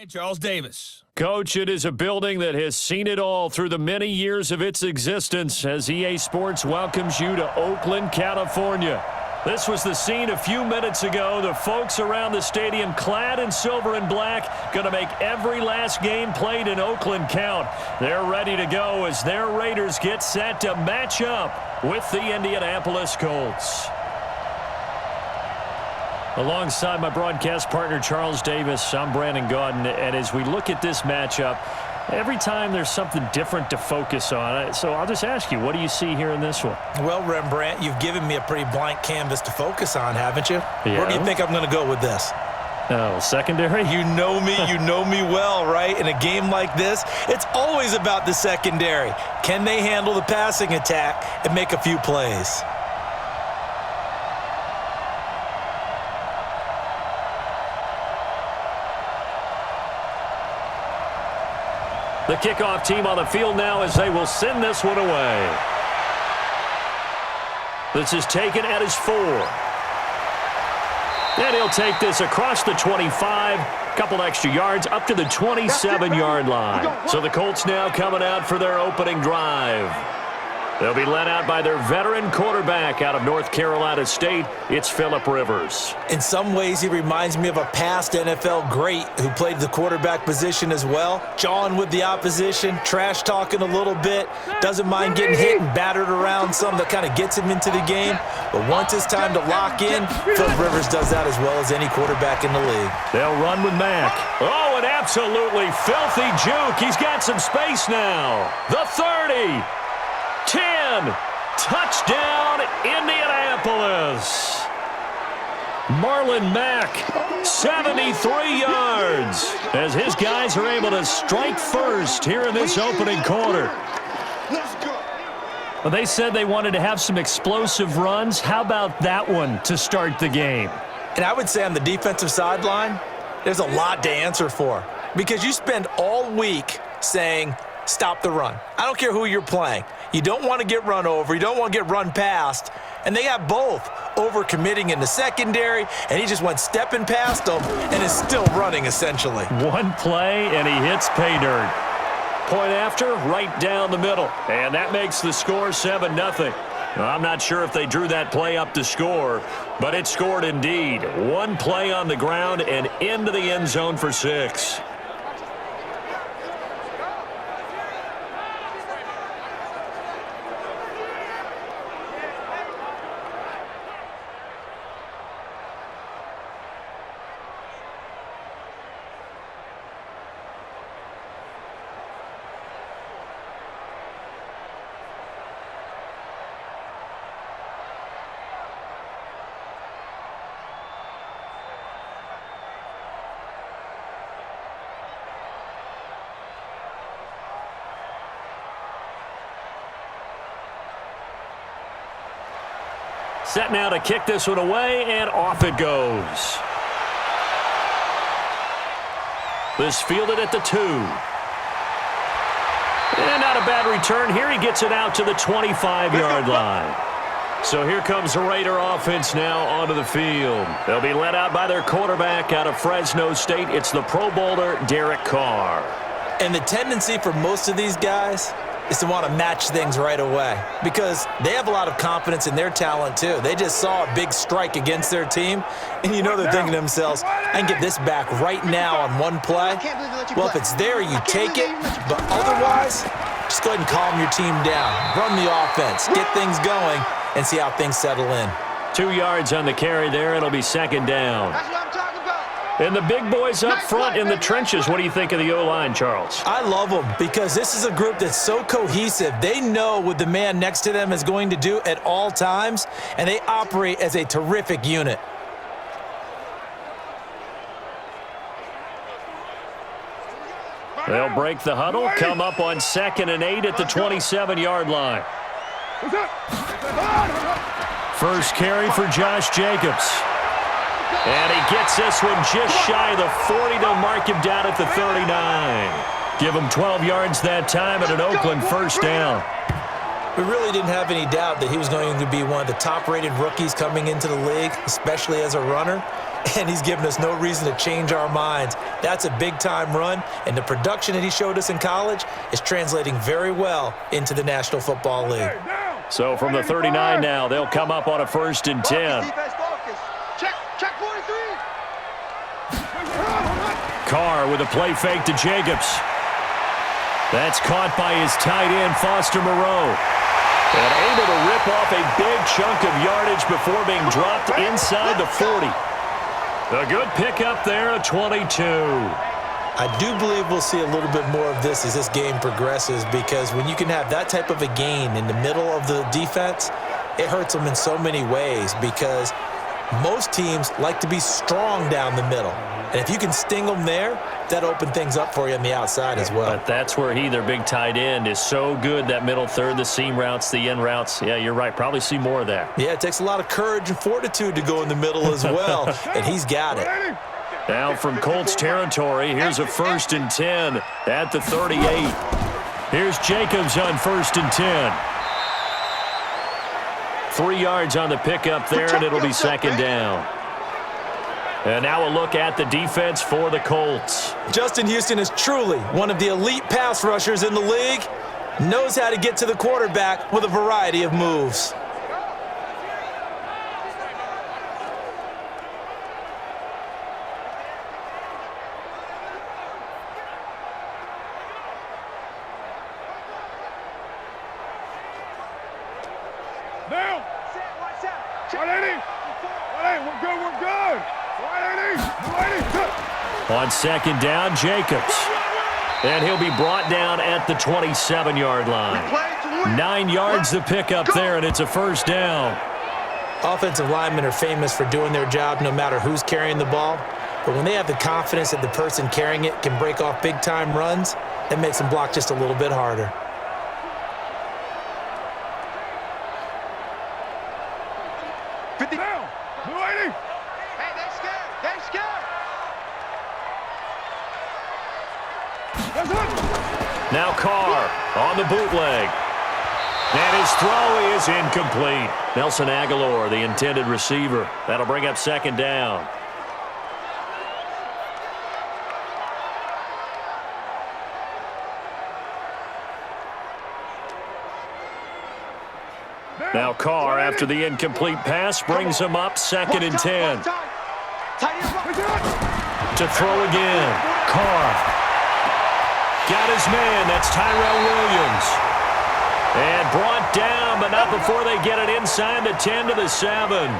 And Charles Davis. Coach, it is a building that has seen it all through the many years of its existence as EA Sports welcomes you to Oakland, California. This was the scene a few minutes ago. The folks around the stadium clad in silver and black going to make every last game played in Oakland count. They're ready to go as their Raiders get set to match up with the Indianapolis Colts. Alongside my broadcast partner, Charles Davis, I'm Brandon Gaudin, and as we look at this matchup, every time there's something different to focus on. So I'll just ask you, what do you see here in this one? Well, Rembrandt, you've given me a pretty blank canvas to focus on, haven't you? Yeah. Where do you think I'm going to go with this? Oh, secondary? You know me well, right? In a game like this, it's always about the secondary. Can they handle the passing attack and make a few plays? The kickoff team on the field now as they will send this one away. This is taken at his 4. And he'll take this across the 25, couple extra yards up to the 27-yard line. So the Colts now coming out for their opening drive. They'll be led out by their veteran quarterback out of North Carolina State. It's Phillip Rivers. In some ways, he reminds me of a past NFL great who played the quarterback position as well. Jawing with the opposition, trash talking a little bit, doesn't mind getting hit and battered around some that kind of gets him into the game. But once it's time to lock in, Phillip Rivers does that as well as any quarterback in the league. They'll run with Mack. Oh, an absolutely filthy juke. He's got some space now. The 30. 10, touchdown, Indianapolis. Marlon Mack, 73 yards, as his guys are able to strike first here in this opening quarter. Well, they said they wanted to have some explosive runs. How about that one to start the game? And I would say on the defensive sideline, there's a lot to answer for because you spend all week saying, stop the run. I don't care who you're playing. You don't want to get run over. You don't want to get run past. And they have both overcommitting in the secondary, and he just went stepping past them and is still running, essentially. One play, and he hits pay dirt. Point after, right down the middle. And that makes the score 7-0. Well, I'm not sure if they drew that play up to score, but it scored indeed. One play on the ground and into the end zone for 6. Set now to kick this one away, and off it goes. This fielded at the 2. And not a bad return here. He gets it out to the 25-yard line. So here comes the Raider offense now onto the field. They'll be led out by their quarterback out of Fresno State. It's the Pro Bowler, Derek Carr. And the tendency for most of these guys is to want to match things right away because they have a lot of confidence in their talent too. They just saw a big strike against their team, and you know they're thinking to themselves, I can get this back right now on one play. Well, if it's there, you take it, but otherwise, just go ahead and calm your team down. Run the offense, get things going, and see how things settle in. 2 yards on the carry there. It'll be second down. And the big boys up front in the trenches. What do you think of the O-line, Charles? I love them because this is a group that's so cohesive. They know what the man next to them is going to do at all times, and they operate as a terrific unit. They'll break the huddle, come up on 2nd and 8 at the 27-yard line. First carry for Josh Jacobs. And he gets this one just shy of the 40. They'll mark him down at the 39. Give him 12 yards that time and an Oakland first down. We really didn't have any doubt that he was going to be one of the top-rated rookies coming into the league, especially as a runner. and he's given us no reason to change our minds. That's a big-time run, and the production that he showed us in college is translating very well into the National Football League. So from the 39 now, they'll come up on a 1st and 10. Check 43. Carr with a play fake to Jacobs. That's caught by his tight end, Foster Moreau. And able to rip off a big chunk of yardage before being dropped inside the 40. A good pickup there, a 22. I do believe we'll see a little bit more of this as this game progresses, because when you can have that type of a gain in the middle of the defense, it hurts them in so many ways, because most teams like to be strong down the middle. And if you can sting them there, that opens things up for you on the outside as well. But that's where their big tight end, is so good, that middle third, the seam routes, the in routes. Yeah, you're right. Probably see more of that. Yeah, it takes a lot of courage and fortitude to go in the middle as well, and he's got it. Now from Colts territory, here's a 1st and 10 at the 38. Here's Jacobs on 1st and 10. 3 yards on the pickup there, and it'll be 2nd down. And now a look at the defense for the Colts. Justin Houston is truly one of the elite pass rushers in the league. Knows how to get to the quarterback with a variety of moves. Down. 180. 180. We're good. We're good. 180. 180. On 2nd down, Jacobs. And he'll be brought down at the 27-yard line. 9 yards the pickup there, and it's a 1st down. Offensive linemen are famous for doing their job no matter who's carrying the ball. But when they have the confidence that the person carrying it can break off big-time runs, that makes them block just a little bit harder. Down. 280. Hey, they scared. They scared. That's it. Now Carr on the bootleg. And his throw is incomplete. Nelson Aguilar, the intended receiver. That'll bring up 2nd down. Now Carr, after the incomplete pass, brings him up 2nd and 10. To throw again. Carr. Got his man. That's Tyrell Williams. And brought down, but not before they get it inside the 10 to the 7.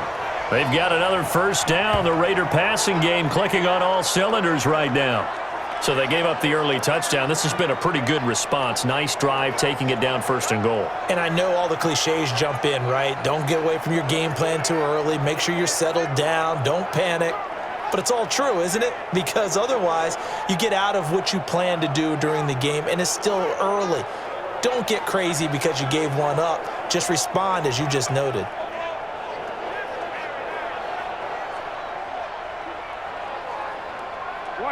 They've got another 1st down. The Raider passing game clicking on all cylinders right now. So they gave up the early touchdown. This has been a pretty good response. Nice drive, taking it down 1st and goal. And I know all the cliches jump in, right? Don't get away from your game plan too early. Make sure you're settled down. Don't panic. But it's all true, isn't it? Because otherwise, you get out of what you plan to do during the game, and it's still early. Don't get crazy because you gave one up. Just respond as you just noted.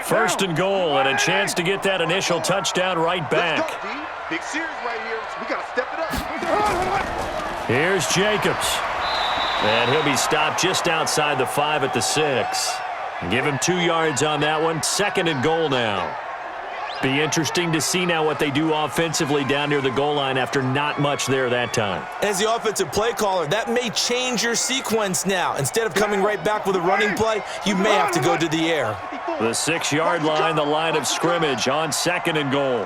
First and goal, and a chance to get that initial touchdown right back. Big series right here. We got to step it up. Here's Jacobs. And he'll be stopped just outside the 5 at the 6. Give him 2 yards on that one. 2nd and goal now. Be interesting to see now what they do offensively down near the goal line after not much there that time. As the offensive play caller, that may change your sequence now. Instead of coming right back with a running play, you may have to go to the air. The 6-yard line, the line of scrimmage on 2nd and goal.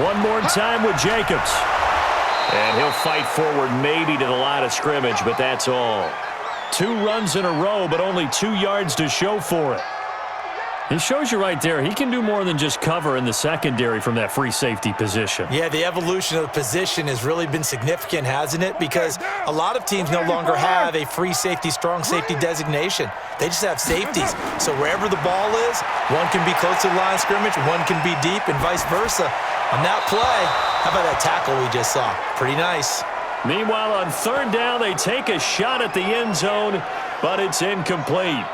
One more time with Jacobs. And he'll fight forward maybe to the line of scrimmage, but that's all. 2 runs in a row, but only 2 yards to show for it. It shows you right there, he can do more than just cover in the secondary from that free safety position. Yeah, the evolution of the position has really been significant, hasn't it? Because a lot of teams no longer have a free safety, strong safety designation. They just have safeties. So wherever the ball is, one can be close to the line of scrimmage, one can be deep, and vice versa. On that play, how about that tackle we just saw? Pretty nice. Meanwhile, on 3rd down, they take a shot at the end zone, but it's incomplete.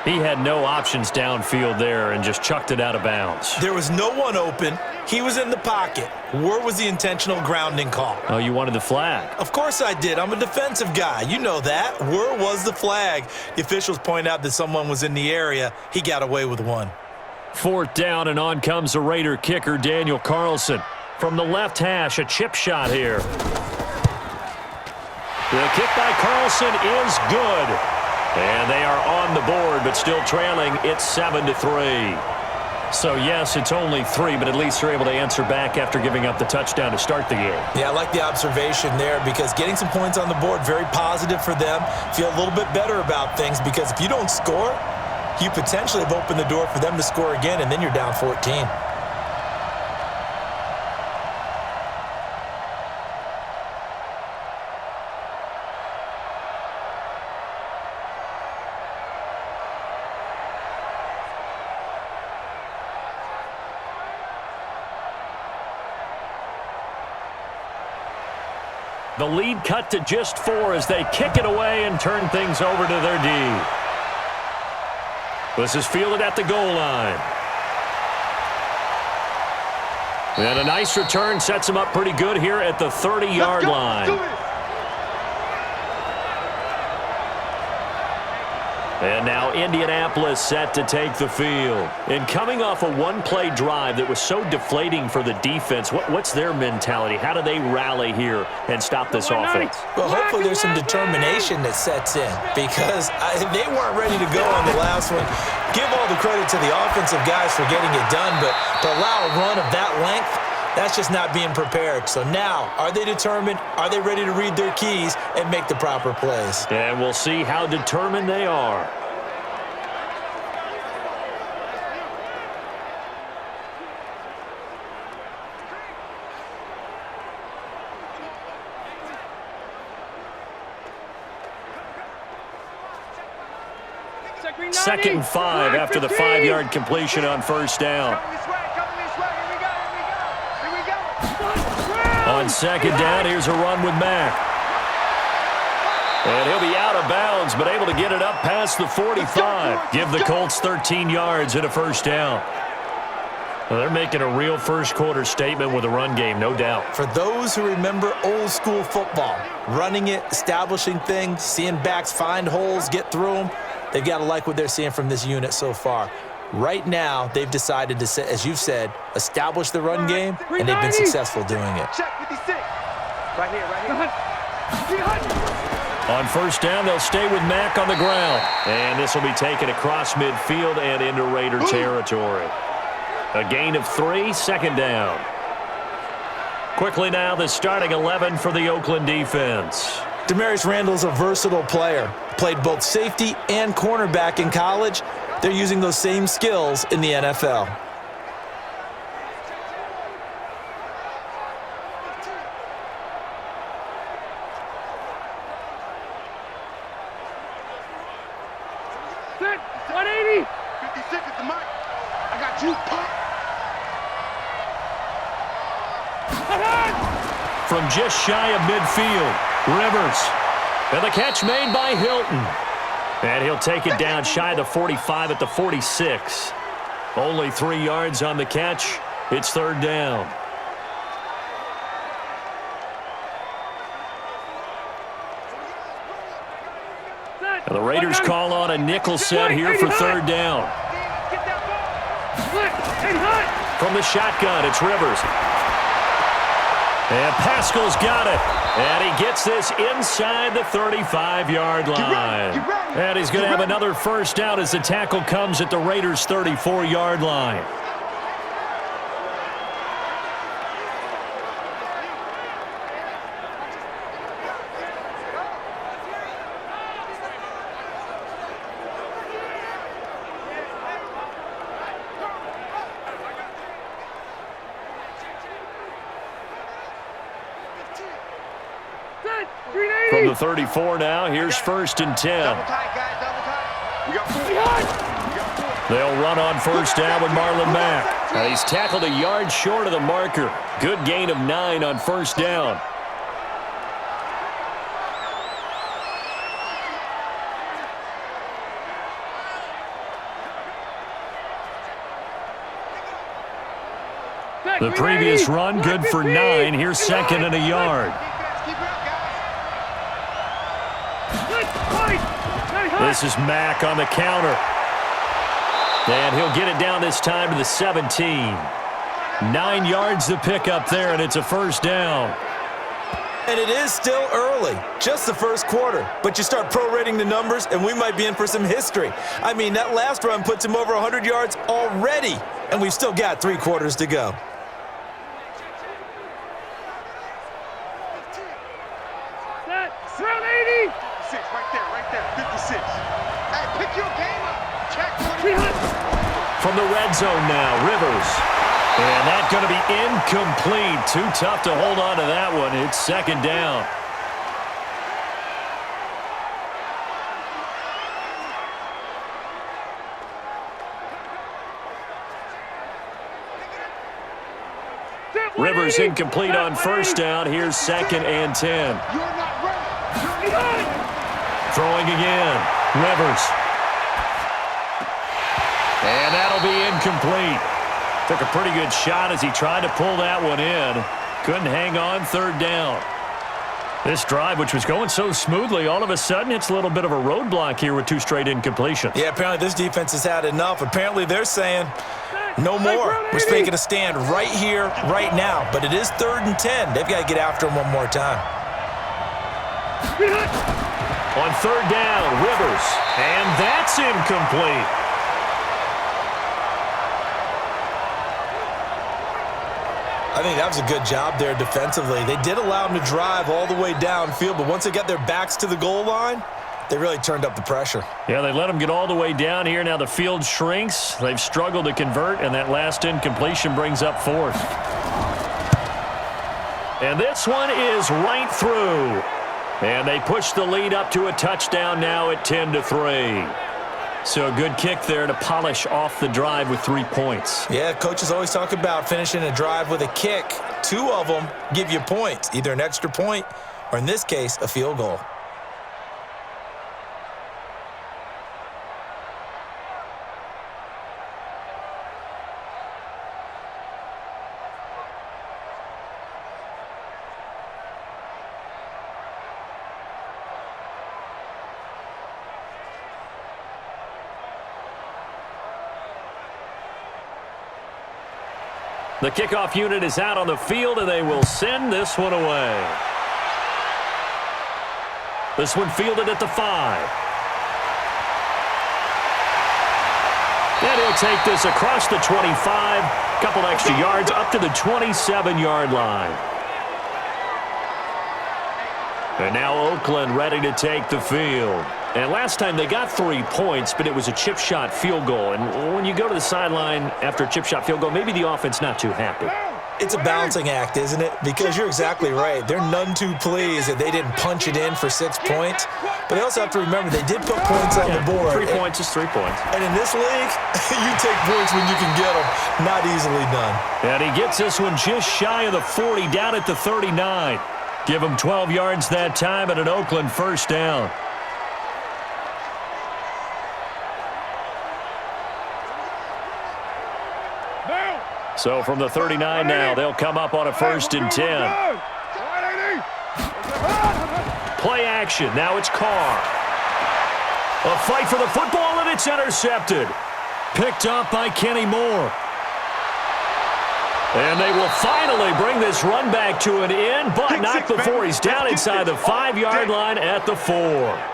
He had no options downfield there and just chucked it out of bounds. There was no one open. He was in the pocket. Where was the intentional grounding call? Oh, you wanted the flag. Of course I did. I'm a defensive guy. You know that. Where was the flag? The officials point out that someone was in the area. He got away with one. 4th down, and on comes the Raider kicker, Daniel Carlson. From the left hash, a chip shot here. The kick by Carlson is good. And they are on the board, but still trailing. It's 7-3. So, yes, it's only 3, but at least they're able to answer back after giving up the touchdown to start the game. Yeah, I like the observation there because getting some points on the board, very positive for them. Feel a little bit better about things because if you don't score, you potentially have opened the door for them to score again, and then you're down 14. The lead cut to just 4 as they kick it away and turn things over to their D. This is fielded at the goal line. And a nice return sets him up pretty good here at the 30-yard line. And now Indianapolis set to take the field. And coming off a one-play drive that was so deflating for the defense, what's their mentality? How do they rally here and stop this offense? Well, hopefully there's some determination that sets in because they weren't ready to go on the last one. Give all the credit to the offensive guys for getting it done, but to allow a run of that length, that's just not being prepared. So now, are they determined? Are they ready to read their keys and make the proper plays? And we'll see how determined they are. Second and 5 after the 5-yard completion on first down. On second down, here's a run with Mack. And he'll be out of bounds, but able to get it up past the 45. Give the Colts 13 yards and a first down. Well, they're making a real first-quarter statement with a run game, no doubt. For those who remember old-school football, running it, establishing things, seeing backs find holes, get through them, they've got to like what they're seeing from this unit so far. Right now, they've decided to, as you've said, establish the run game, and they've been successful doing it. Check 56. Right here. On first down, they'll stay with Mack on the ground. And this will be taken across midfield and into Raider territory. A gain of 3, second down. Quickly now, the starting 11 for the Oakland defense. Demarius Randall's a versatile player. Played both safety and cornerback in college. They're using those same skills in the NFL. Set, 180. 56 is the mic. I got you, pop. From just shy of midfield, Rivers. And the catch made by Hilton. And he'll take it down shy of the 45 at the 46. Only 3 yards on the catch. It's third down. And the Raiders call on a nickel set here for third down. From the shotgun, it's Rivers. And Pascal's got it. And he gets this inside the 35-yard line. And he's going to have another first down as the tackle comes at the Raiders' 34-yard line. From the 34 now, here's first and 10. Double tight, guys, double tight. We got 4. They'll run on first down with Marlon Mack. And he's tackled a yard short of the marker. Good gain of 9 on first down. The previous run, good for 9. Here's second and a yard. This is Mack on the counter. And he'll get it down this time to the 17. 9 yards to pick up there, and it's a first down. And it is still early, just the first quarter. But you start prorating the numbers, and we might be in for some history. I mean, that last run puts him over 100 yards already, and we've still got 3 quarters to go. Round 80. 56, right there, 56. Hey, pick your game up. Check. From the red zone now, Rivers. And that's going to be incomplete. Too tough to hold on to that one. It's second down. Rivers incomplete on first down. Here's second and 10. Throwing again. Rivers. And that'll be incomplete. Took a pretty good shot as he tried to pull that one in. Couldn't hang on, third down. This drive, which was going so smoothly, all of a sudden it's a little bit of a roadblock here with 2 straight incompletions. Yeah, apparently this defense has had enough. Apparently they're saying no more. We're making a stand right here, right now. But it is 3rd and 10. They've got to get after him one more time. On third down, Rivers. And that's incomplete. I think that was a good job there defensively. They did allow them to drive all the way downfield, but once they got their backs to the goal line, they really turned up the pressure. Yeah, they let them get all the way down here. Now the field shrinks. They've struggled to convert, and that last incompletion brings up 4th. And this one is right through. And they push the lead up to a touchdown now at 10-3. So a good kick there to polish off the drive with 3 points. Yeah, coaches always talk about finishing a drive with a kick. 2 of them give you points, either an extra point or, in this case, a field goal. The kickoff unit is out on the field, and they will send this one away. This one fielded at the 5. And he'll take this across the 25, couple extra yards up to the 27-yard line. And now Oakland ready to take the field. And last time they got 3 points, but it was a chip shot field goal. And when you go to the sideline after a chip shot field goal, maybe the offense not too happy. It's a balancing act, isn't it? Because you're exactly right. They're none too pleased that they didn't punch it in for 6 points. But they also have to remember they did put points on the board. 3 points is 3 points. And in this league, you take points when you can get them. Not easily done. And he gets this one just shy of the 40, down at the 39. Give him 12 yards that time at an Oakland first down. So from the 39 now, they'll come up on a 1st and 10. Play action. Now it's Carr. A fight for the football, and it's intercepted. Picked up by Kenny Moore. And they will finally bring this run back to an end, but not before he's down inside the 5-yard line at the 4.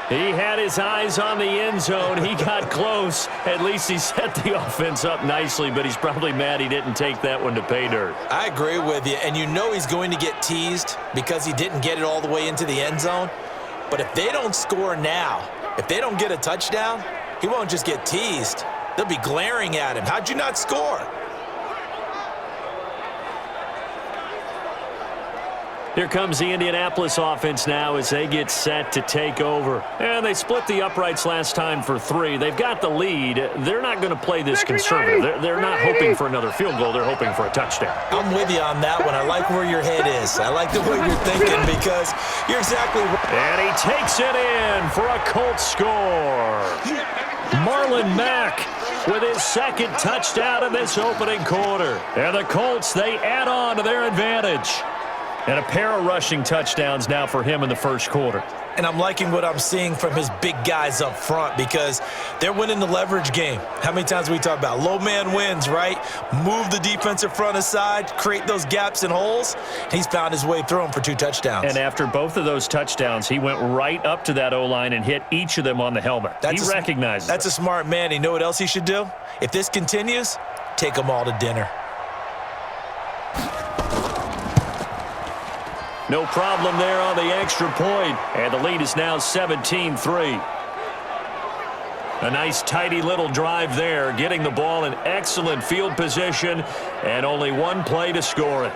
He had his eyes on the end zone. He got close. At least he set the offense up nicely, but he's probably mad he didn't take that one to pay dirt. I agree with you, and you know he's going to get teased because he didn't get it all the way into the end zone. But if they don't score now, if they don't get a touchdown, he won't just get teased. They'll be glaring at him. How'd you not score? Here comes the Indianapolis offense now as they get set to take over. And they split the uprights last time for 3. They've got the lead. They're not going to play this conservative. They're not hoping for another field goal. They're hoping for a touchdown. I'm with you on that one. I like where your head is. I like the way you're thinking because you're exactly right. And he takes it in for a Colts score. Marlon Mack with his second touchdown in this opening quarter. And the Colts, they add on to their advantage. And a pair of rushing touchdowns now for him in the first quarter. And I'm liking what I'm seeing from his big guys up front because they're winning the leverage game. How many times we talk about low man wins, right? Move the defensive front aside, create those gaps and holes. He's found his way through them for 2 touchdowns. And after both of those touchdowns, he went right up to that O-line and hit each of them on the helmet. He recognizes That's a smart man. You know what else he should do? If this continues, take them all to dinner. No problem there on the extra point, and the lead is now 17-3. A nice, tidy little drive there, getting the ball in excellent field position, and only one play to score it.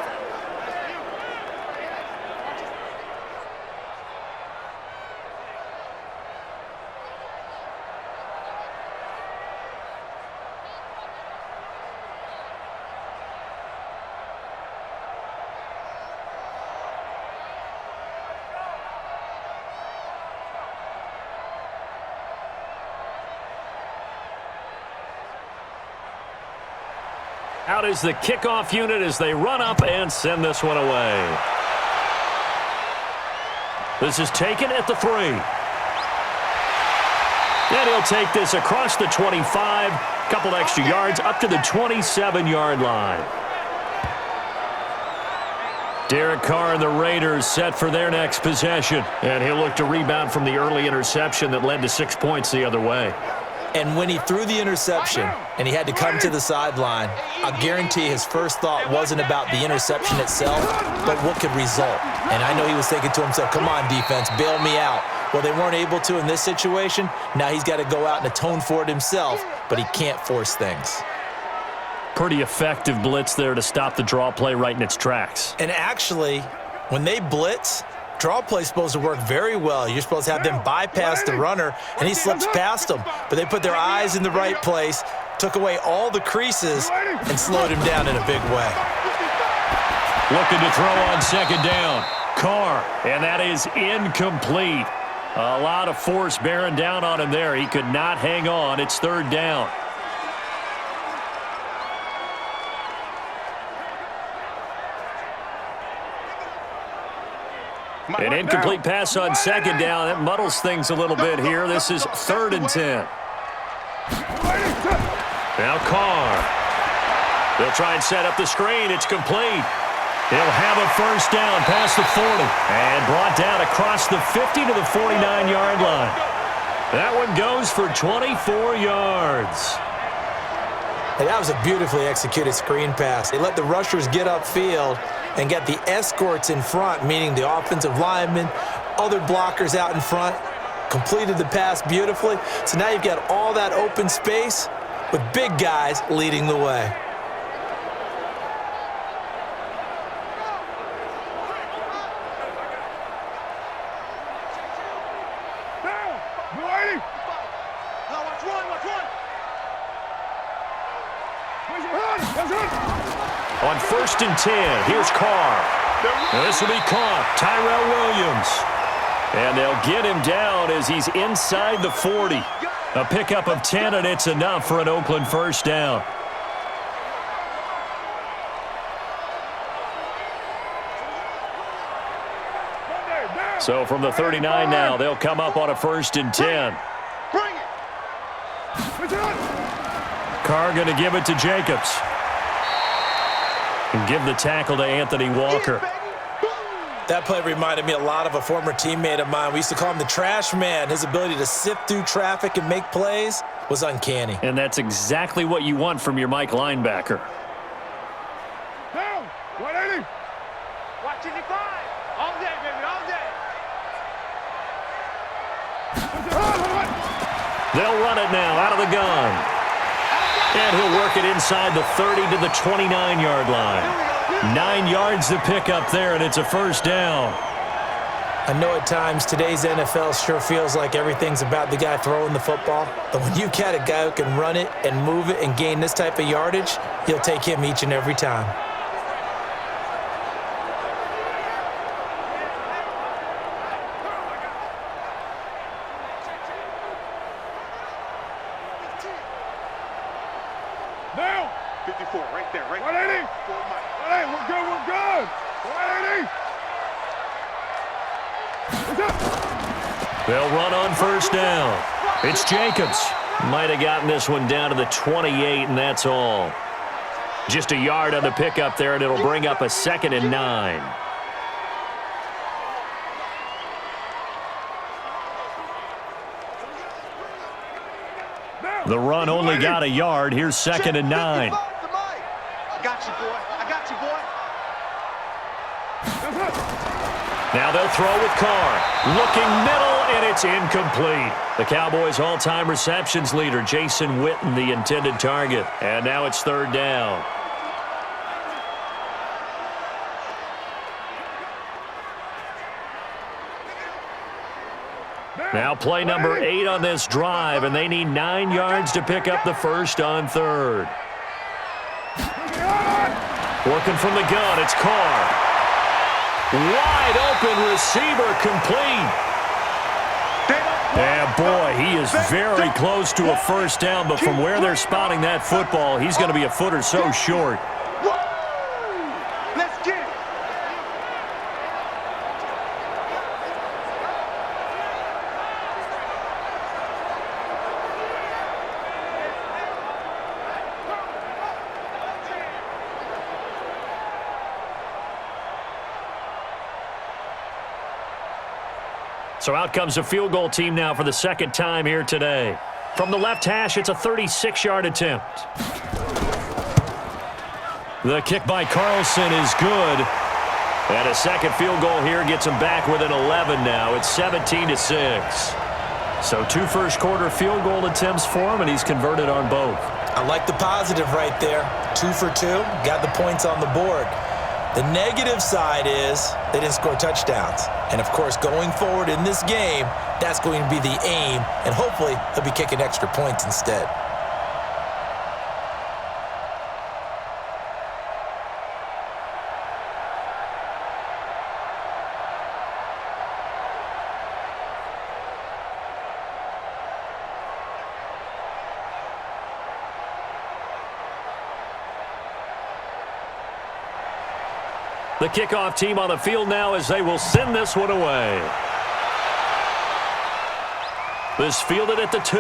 Out is the kickoff unit as they run up and send this one away. This is taken at the 3. And he'll take this across the 25, couple extra yards up to the 27-yard line. Derek Carr and the Raiders set for their next possession. And he'll look to rebound from the early interception that led to 6 points the other way. And when he threw the interception and he had to come to the sideline, I guarantee his first thought wasn't about the interception itself, but what could result. And I know he was thinking to himself, come on, defense, bail me out. Well, they weren't able to in this situation. Now he's got to go out and atone for it himself, but he can't force things. Pretty effective blitz there to stop the draw play right in its tracks. And actually, when they blitz, draw play is supposed to work very well. You're supposed to have them bypass the runner, and he slips past them. But they put their eyes in the right place, took away all the creases, and slowed him down in a big way. Looking to throw on second down. Carr, and that is incomplete. A lot of force bearing down on him there. He could not hang on. It's third down. An incomplete pass on second down. That muddles things a little bit here. This is 3rd and 10. Now Carr. They'll try and set up the screen. It's complete. He'll have a first down past the 40 and brought down across the 50 to the 49-yard line. That one goes for 24 yards. Hey, that was a beautifully executed screen pass. They let the rushers get upfield and get the escorts in front, meaning the offensive linemen, other blockers out in front, completed the pass beautifully. So now you've got all that open space with big guys leading the way. On 1st and 10, here's Carr. Now this will be caught. Tyrell Williams. And they'll get him down as he's inside the 40. A pickup of 10, and it's enough for an Oakland first down. So from the 39 now, they'll come up on a 1st and 10. Carr going to give it to Jacobs. And give the tackle to Anthony Walker. That play reminded me a lot of a former teammate of mine. We used to call him the trash man. His ability to sift through traffic and make plays was uncanny. And that's exactly what you want from your Mike linebacker. Down, 180. Watch it, 5. All day, baby, all day. They'll run it now out of the gun. And he'll work it inside the 30 to the 29-yard line. 9 yards to pick up there, and it's a first down. I know at times today's NFL sure feels like everything's about the guy throwing the football. But when you've got a guy who can run it and move it and gain this type of yardage, you'll take him each and every time. 54, right there, right 180. 180, we're good, we're good. 180. They'll run on first down. It's Jacobs. Might have gotten this one down to the 28, and that's all. Just a yard on the pickup there, and it'll bring up a 2nd and 9. The run only got a yard. Here's 2nd and 9. I got you, boy. I got you, boy. Now they'll throw with Carr. Looking middle, and it's incomplete. The Cowboys' all-time receptions leader, Jason Witten, the intended target. And now it's 3rd down. Now play number 8 on this drive, and they need 9 yards to pick up the first on 3rd. Working from the gun, it's Carr. Wide open receiver complete. And boy, he is very close to a first down, but from where they're spotting that football, he's going to be a foot or so short. Let's get it. So out comes a field goal team now for the 2nd time here today. From the left hash, it's a 36-yard attempt. The kick by Carlson is good. And a second field goal here gets him back within 11 now. It's 17-6. So 2 first-quarter field goal attempts for him, and he's converted on both. I like the positive right there. 2 for 2. Got the points on the board. The negative side is they didn't score touchdowns. And, of course, going forward in this game, that's going to be the aim, and hopefully he'll be kicking extra points instead. The kickoff team on the field now as they will send this one away. This fielded at the 2.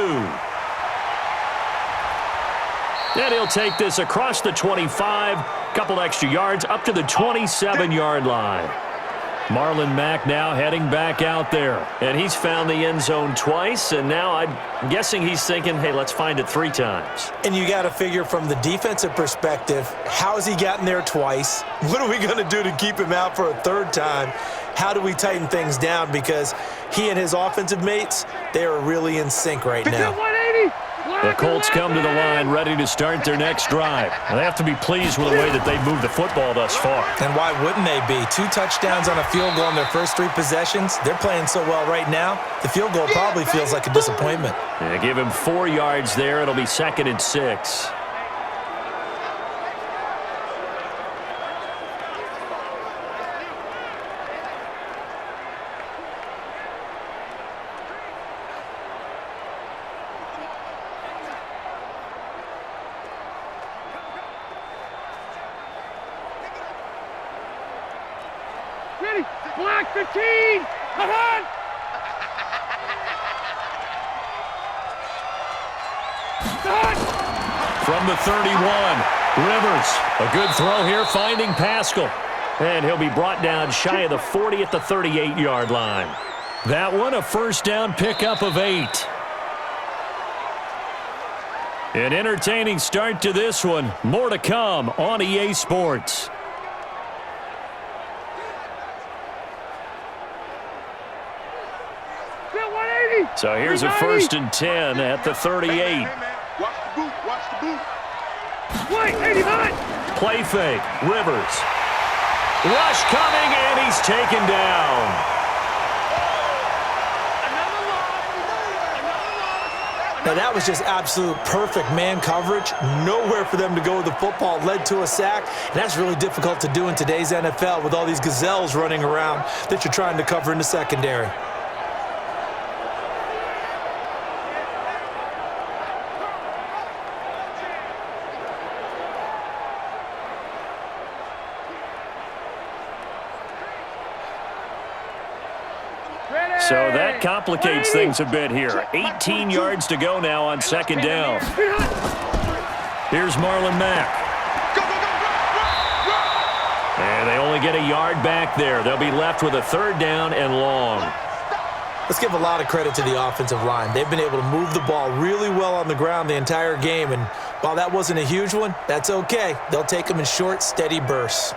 And he'll take this across the 25, couple extra yards up to the 27-yard line. Marlon Mack now heading back out there. And he's found the end zone twice, and now I'm guessing he's thinking, hey, let's find it 3 times. And you got to figure from the defensive perspective, how has he gotten there twice? What are we going to do to keep him out for a 3rd time? How do we tighten things down? Because he and his offensive mates, they are really in sync right now. The Colts come to the line ready to start their next drive. They have to be pleased with the way that they've moved the football thus far. And why wouldn't they be? 2 touchdowns on a field goal in their first 3 possessions. They're playing so well right now, the field goal probably feels like a disappointment. Yeah, give him 4 yards there. It'll be 2nd and 6. Ready, black 15, ahead! From the 31, Rivers. A good throw here, finding Pascal. And he'll be brought down shy of the 40 at the 38-yard line. That one, a first down pickup of 8. An entertaining start to this one. More to come on EA Sports. So here's a 1st and 10 at the 38. Hey, man. Watch the boot. Watch the boot. Wait, 89. Play fake. Rivers. Rush coming, and he's taken down. Now that was just absolute perfect man coverage. Nowhere for them to go with the football. Led to a sack. And that's really difficult to do in today's NFL with all these gazelles running around that you're trying to cover in the secondary. So that complicates things a bit here. 18 yards to go now on second down. Here's Marlon Mack. And they only get a yard back there. They'll be left with a third down and long. Let's give a lot of credit to the offensive line. They've been able to move the ball really well on the ground the entire game, and while that wasn't a huge one, that's okay. They'll take them in short, steady bursts.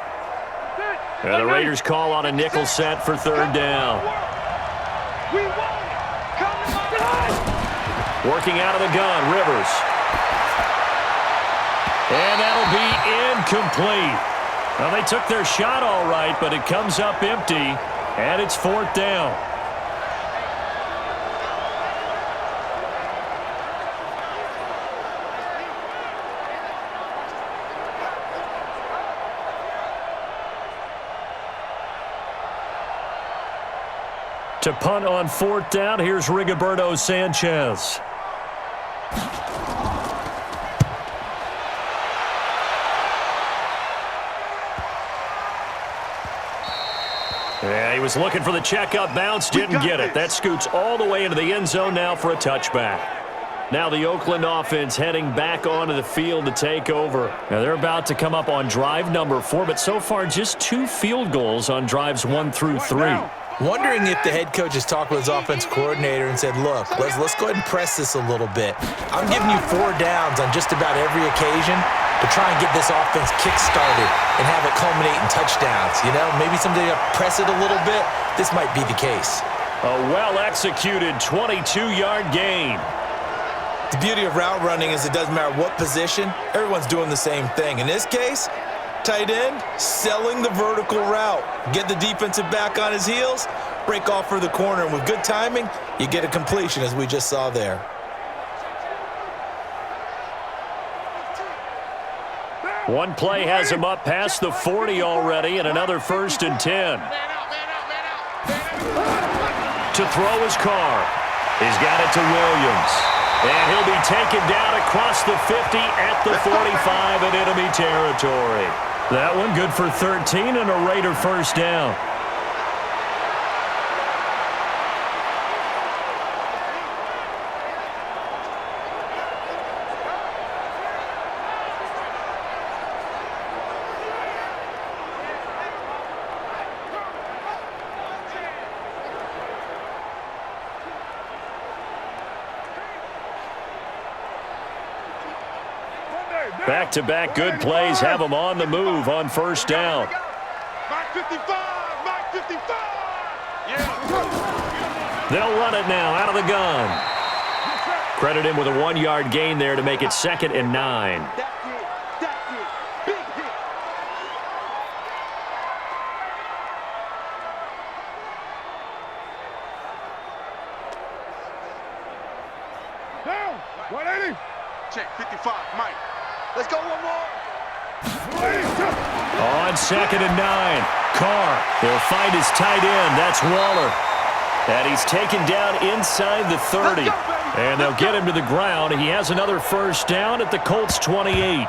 And the Raiders call on a nickel set for third down. Working out of the gun, Rivers. And that'll be incomplete. Well, they took their shot all right, but it comes up empty, and it's fourth down. To punt on fourth down, here's Rigoberto Sanchez. Yeah, he was looking for the checkup bounce, didn't get it. That scoots all the way into the end zone now for a touchback. Now the Oakland offense heading back onto the field to take over. Now they're about to come up on drive number 4, but so far just 2 field goals on drives 1 through 3. Wondering if the head coach has talked with his offense coordinator and said, look, let's go ahead and press this a little bit. I'm giving you 4 downs on just about every occasion to try and get this offense kick-started and have it culminate in touchdowns. You know, maybe someday to press it a little bit. This might be the case. A well-executed 22-yard gain. The beauty of route running is it doesn't matter what position, everyone's doing the same thing. In this case, tight end, selling the vertical route. Get the defensive back on his heels, break off for the corner, and with good timing, you get a completion as we just saw there. One play has him up past the 40 already, and another 1st and 10. To throw his car. He's got it to Williams. And he'll be taken down across the 50 at the 45 in enemy territory. That one good for 13 and a Raider first down. Back-to-back good plays have them on the move on first down. Mark 55! Mark 55! Yeah. They'll run it now out of the gun. Credit him with a 1-yard gain there to make it 2nd and 9. That's it. Big hit. Down! 180! Check 55, Mike. Let's go one more. On 2nd and 9. Carr. He'll find his tight end. That's Waller. And he's taken down inside the 30. And they'll get him to the ground. He has another first down at the Colts 28.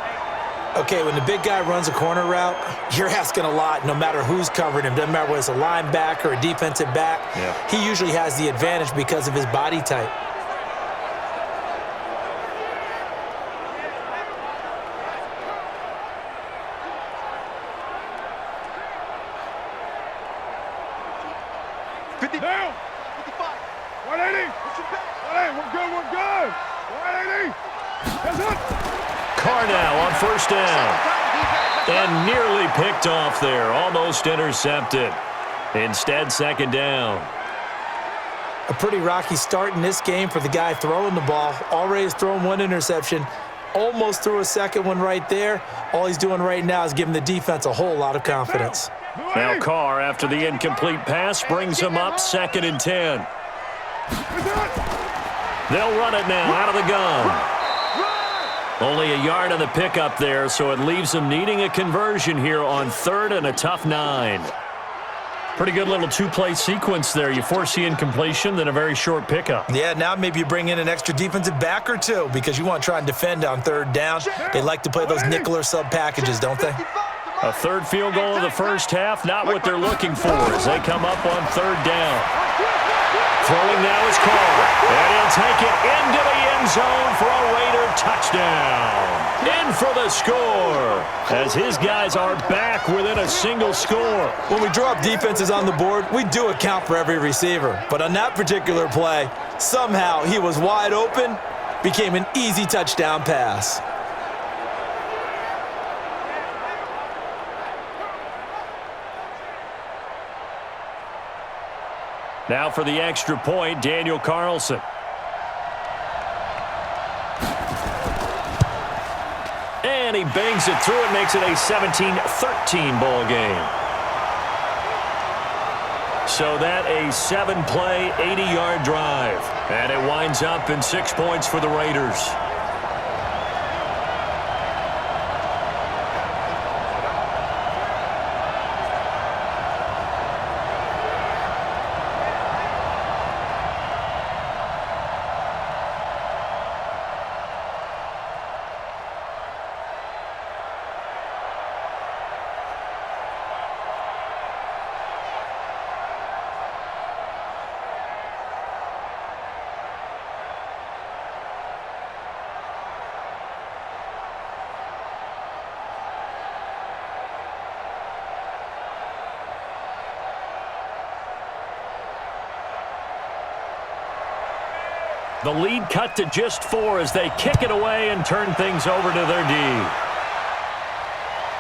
Okay, when the big guy runs a corner route, you're asking a lot no matter who's covering him. Doesn't matter whether it's a linebacker or a defensive back. Yeah. He usually has the advantage because of his body type. Down! 55. 180! What's your back? 180, we're good! 180! That's it! Carr now on first down. And nearly picked off there. Almost intercepted. Instead, 2nd down. A pretty rocky start in this game for the guy throwing the ball. Already has thrown 1 interception. Almost threw a 2nd one right there. All he's doing right now is giving the defense a whole lot of confidence. Now Carr, after the incomplete pass, brings him up 2nd and 10. They'll run it now out of the gun. Only a yard on the pickup there, so it leaves them needing a conversion here on 3rd and a tough 9. Pretty good little 2-play sequence there. You force the incompletion, then a very short pickup. Yeah, now maybe you bring in an extra defensive back or 2 because you want to try and defend on 3rd down. They like to play those nickel or sub packages, don't they? A 3rd field goal of the first half, not what they're looking for as they come up on 3rd down. Throwing now is Carr. And he'll take it into the end zone for a Raider touchdown. In for the score, as his guys are back within a single score. When we draw up defenses on the board, we do account for every receiver. But on that particular play, somehow he was wide open, became an easy touchdown pass. Now for the extra point, Daniel Carlson. And he bangs it through and makes it a 17-13 ball game. So that a 7-play, 80-yard drive. And it winds up in 6 points for the Raiders. The lead cut to just 4 as they kick it away and turn things over to their D.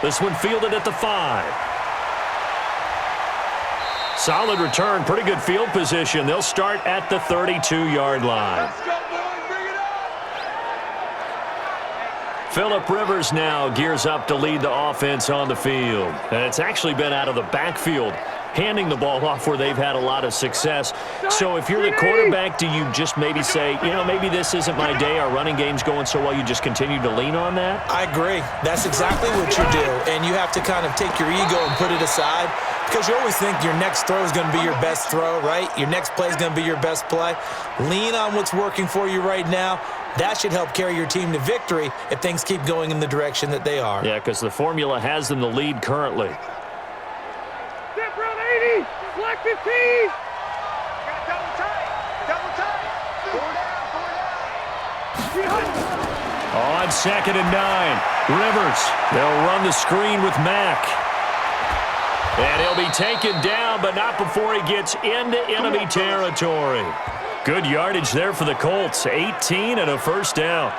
This one fielded at the 5. Solid return, pretty good field position. They'll start at the 32-yard line. Let's go, boys. Bring it on. Phillip Rivers now gears up to lead the offense on the field. And it's actually been out of the backfield, handing the ball off where they've had a lot of success. So if you're the quarterback, do you just maybe say, maybe this isn't my day, our running game's going so well, you just continue to lean on that? I agree. That's exactly what you do. And you have to kind of take your ego and put it aside, because you always think your next throw is going to be your best throw, right? Your next play is going to be your best play. Lean on what's working for you right now. That should help carry your team to victory if things keep going in the direction that they are. Yeah, because the formula has them the lead currently. Step round 80. Black 15. Got double tight. Double tight. 4 down. On 2nd and 9, Rivers. They'll run the screen with Mack. And he'll be taken down, but not before he gets into enemy territory. Good yardage there for the Colts. 18 and a first down.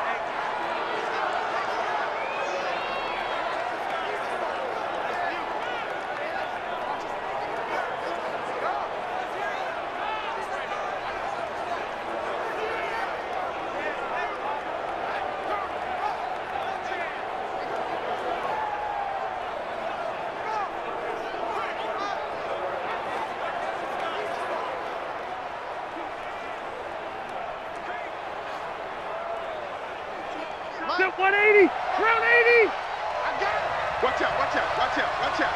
Step 180. Round 80. I got it. Watch out. Watch out. Watch out. Watch out.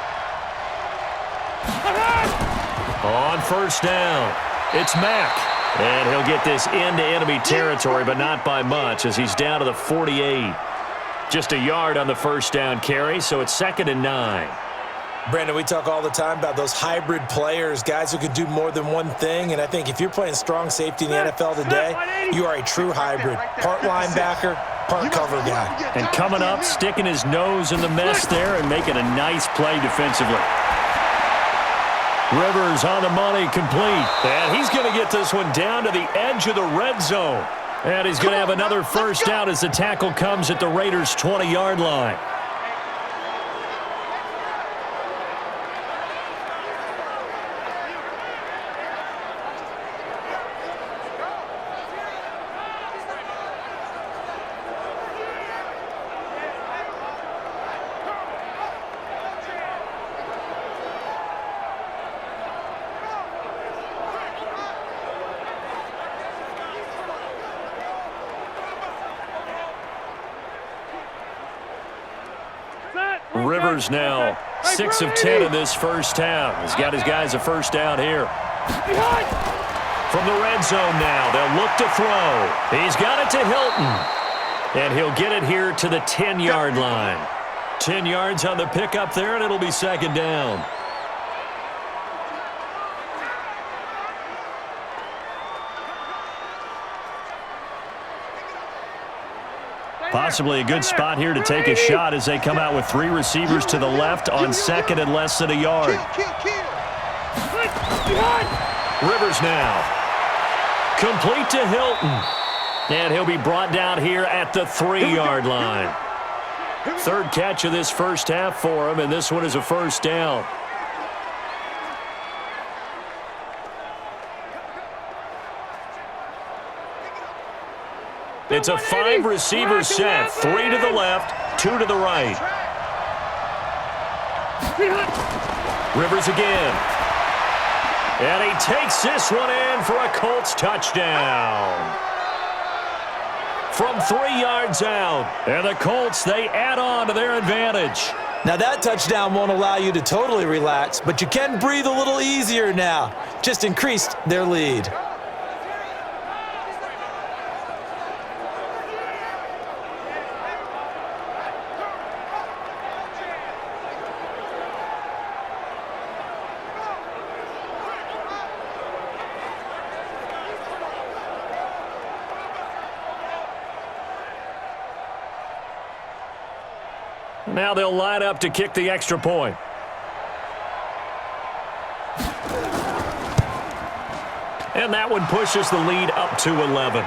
On first down, it's Mack. And he'll get this into enemy territory, but not by much, as he's down to the 48. Just a yard on the first down carry, so it's 2nd and 9. Brandon, we talk all the time about those hybrid players, guys who can do more than one thing, and I think if you're playing strong safety in the NFL today, you are a true hybrid. Part linebacker, part cover guy. And coming up, sticking his nose in the mess there and making a nice play defensively. Rivers on the money, complete. And he's going to get this one down to the edge of the red zone. And he's going to have another first down as the tackle comes at the Raiders' 20-yard line. Rivers now 6 of 10 in this first half. He's got his guys a first down here. From the red zone now, they'll look to throw. He's got it to Hilton. And he'll get it here to the 10-yard line. 10 yards on the pickup there, and it'll be 2nd down. Possibly a good spot here to take a shot as they come out with 3 receivers to the left on second and less than a yard. Rivers now. Complete to Hilton. And he'll be brought down here at the 3-yard line. 3rd catch of this first half for him, and this one is a first down. It's a 5-receiver set. 3 to the left, 2 to the right. Rivers again. And he takes this one in for a Colts touchdown. From 3 yards out. And the Colts, they add on to their advantage. Now that touchdown won't allow you to totally relax, but you can breathe a little easier now. Just increased their lead. Now they'll line up to kick the extra point. And that one pushes the lead up to 11.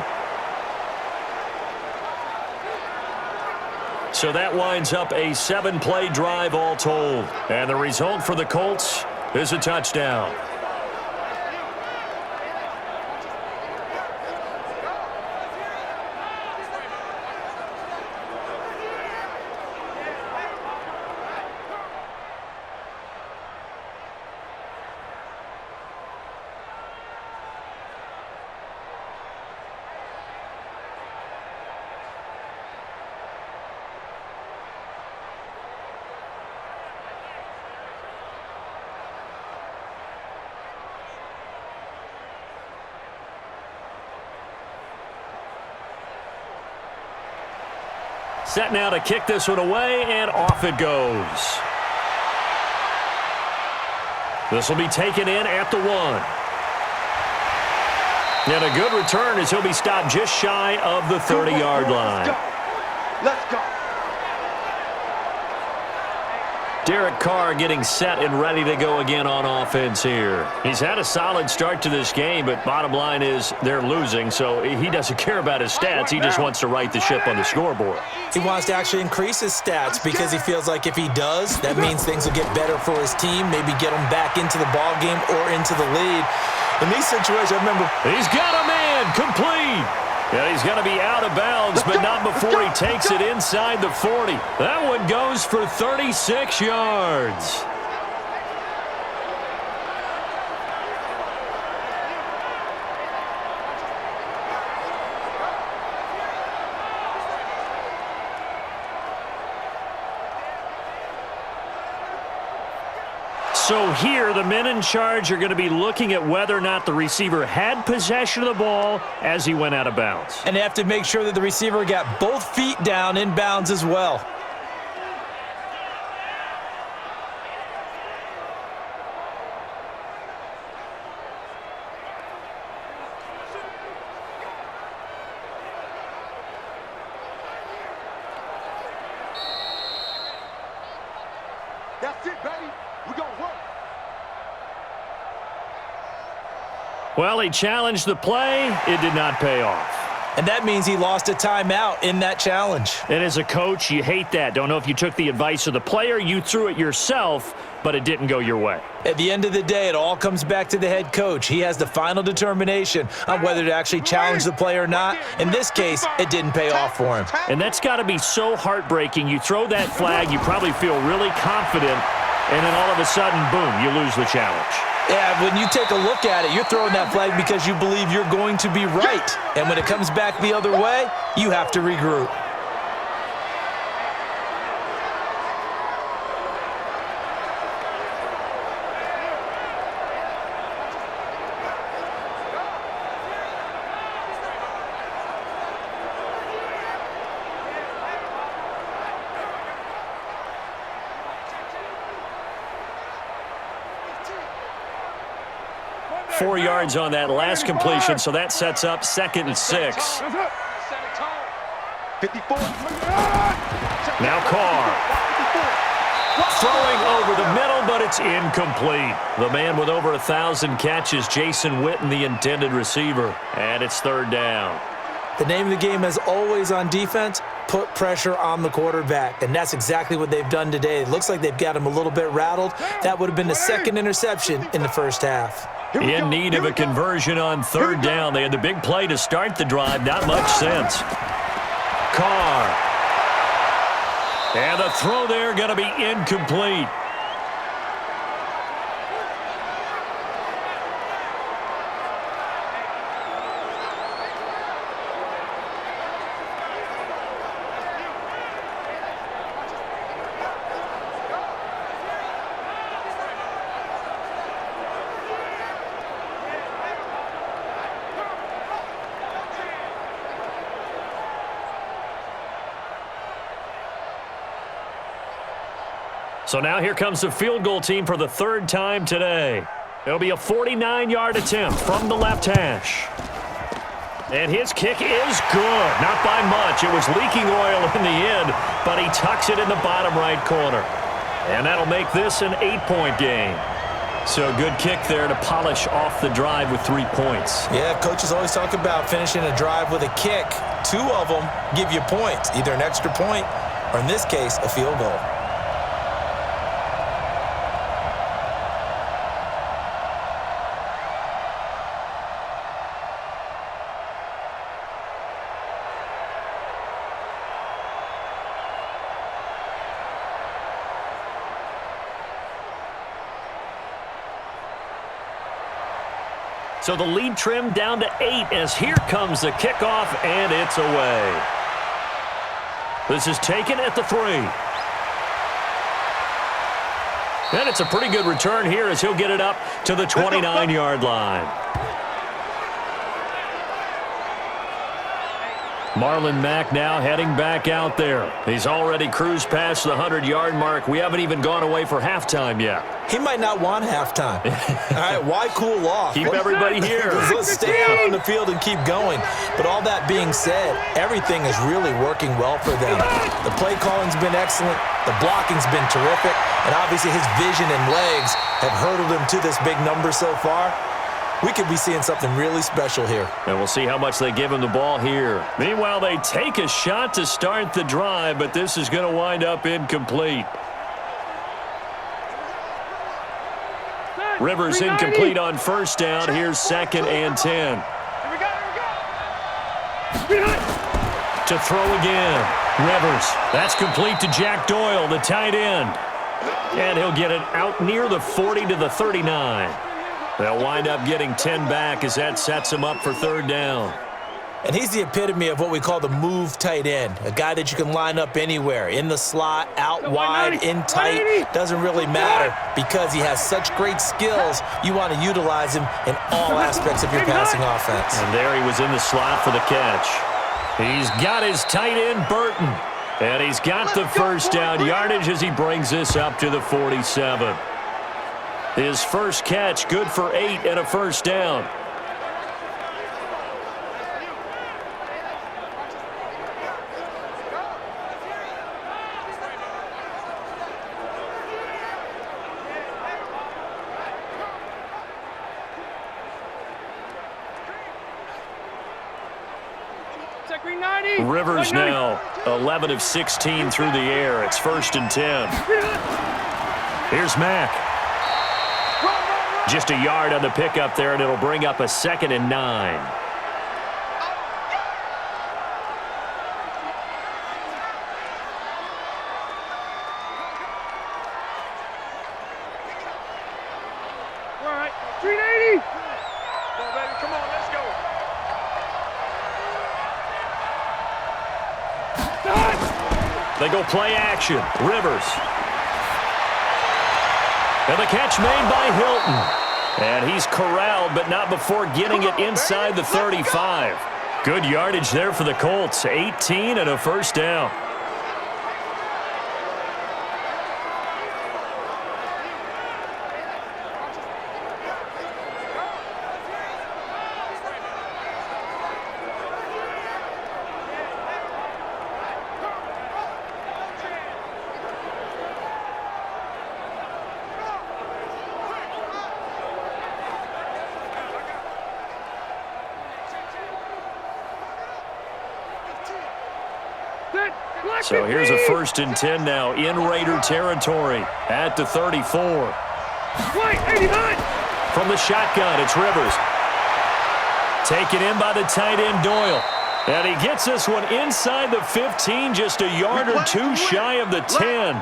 So that winds up a 7-play drive all told. And the result for the Colts is a touchdown. Set now to kick this one away, and off it goes. This will be taken in at the 1. And a good return as he'll be stopped just shy of the 30-yard line. Let's go. Derek Carr getting set and ready to go again on offense here. He's had a solid start to this game, but bottom line is they're losing, so he doesn't care about his stats. He just wants to right the ship on the scoreboard. He wants to actually increase his stats because he feels like if he does, that means things will get better for his team, maybe get him back into the ball game or into the lead. In these situations, I remember. He's got a man complete. Yeah, he's going to be out of bounds, but not before he takes it inside the 40. That one goes for 36 yards. So here, the men in charge are going to be looking at whether or not the receiver had possession of the ball as he went out of bounds. And they have to make sure that the receiver got both feet down in bounds as well. That's it, baby. We're going to work. Well, he challenged the play. It did not pay off. And that means he lost a timeout in that challenge. And as a coach, you hate that. Don't know if you took the advice of the player, you threw it yourself, but it didn't go your way. At the end of the day, it all comes back to the head coach. He has the final determination on whether to actually challenge the play or not. In this case, it didn't pay off for him. And that's got to be so heartbreaking. You throw that flag, you probably feel really confident, and then all of a sudden, boom, you lose the challenge. Yeah, when you take a look at it, you're throwing that flag because you believe you're going to be right. And when it comes back the other way, you have to regroup. .4 yards on that last completion, so that sets up 2nd and 6. 54. Now Carr. Throwing over the middle, but it's incomplete. The man with over 1,000 catches, Jason Witten, the intended receiver. And it's third down. The name of the game is always on defense, put pressure on the quarterback. And that's exactly what they've done today. It looks like they've got him a little bit rattled. That would have been the second interception in the first half. In need of a conversion on third down. They had the big play to start the drive. Not much sense. Carr. And the throw there going to be incomplete. So now here comes the field goal team for the third time today. It'll be a 49-yard attempt from the left hash. And his kick is good. Not by much. It was leaking oil in the end, but he tucks it in the bottom right corner. And that'll make this an 8-point game. So a good kick there to polish off the drive with 3 points. Yeah, coaches always talk about finishing a drive with a kick. 2 of them give you points, either an extra point or, in this case, a field goal. So the lead trimmed down to 8 as here comes the kickoff, and it's away. This is taken at the 3. And it's a pretty good return here as he'll get it up to the 29-yard line. Marlon Mack now heading back out there. He's already cruised past the 100-yard mark. We haven't even gone away for halftime yet. He might not want halftime. All right, why cool off? Keep everybody here. Let's stay out on the field and keep going. But all that being said, everything is really working well for them. The play calling's been excellent. The blocking's been terrific. And obviously his vision and legs have hurdled him to this big number so far. We could be seeing something really special here. And we'll see how much they give him the ball here. Meanwhile, they take a shot to start the drive, but this is going to wind up incomplete. Rivers incomplete on first down. Here's 2nd and 10. To throw again. Rivers. That's complete to Jack Doyle, the tight end. And he'll get it out near the 40 to the 39. They'll wind up getting 10 back as that sets him up for third down. And he's the epitome of what we call the move tight end, a guy that you can line up anywhere, in the slot, out wide, in tight, doesn't really matter because he has such great skills. You want to utilize him in all aspects of your passing offense. And there he was in the slot for the catch. He's got his tight end, Burton, and he's got the first down yardage as he brings this up to the 47. His first catch, good for 8 and a first down. Rivers now 11 of 16 through the air. It's 1st and 10. Here's Mack. Just a yard on the pickup there, and it'll bring up a 2nd and 9. All right, 380. Come on, baby, come on, let's go. They go play action. Rivers. And the catch made by Hilton. And he's corralled, but not before getting it inside the 35. Good yardage there for the Colts. 18 and a first down. So here's a 1st and 10 now in Raider territory at the 34. From the shotgun, it's Rivers. Taken in by the tight end, Doyle. And he gets this one inside the 15, just a yard or two shy of the 10.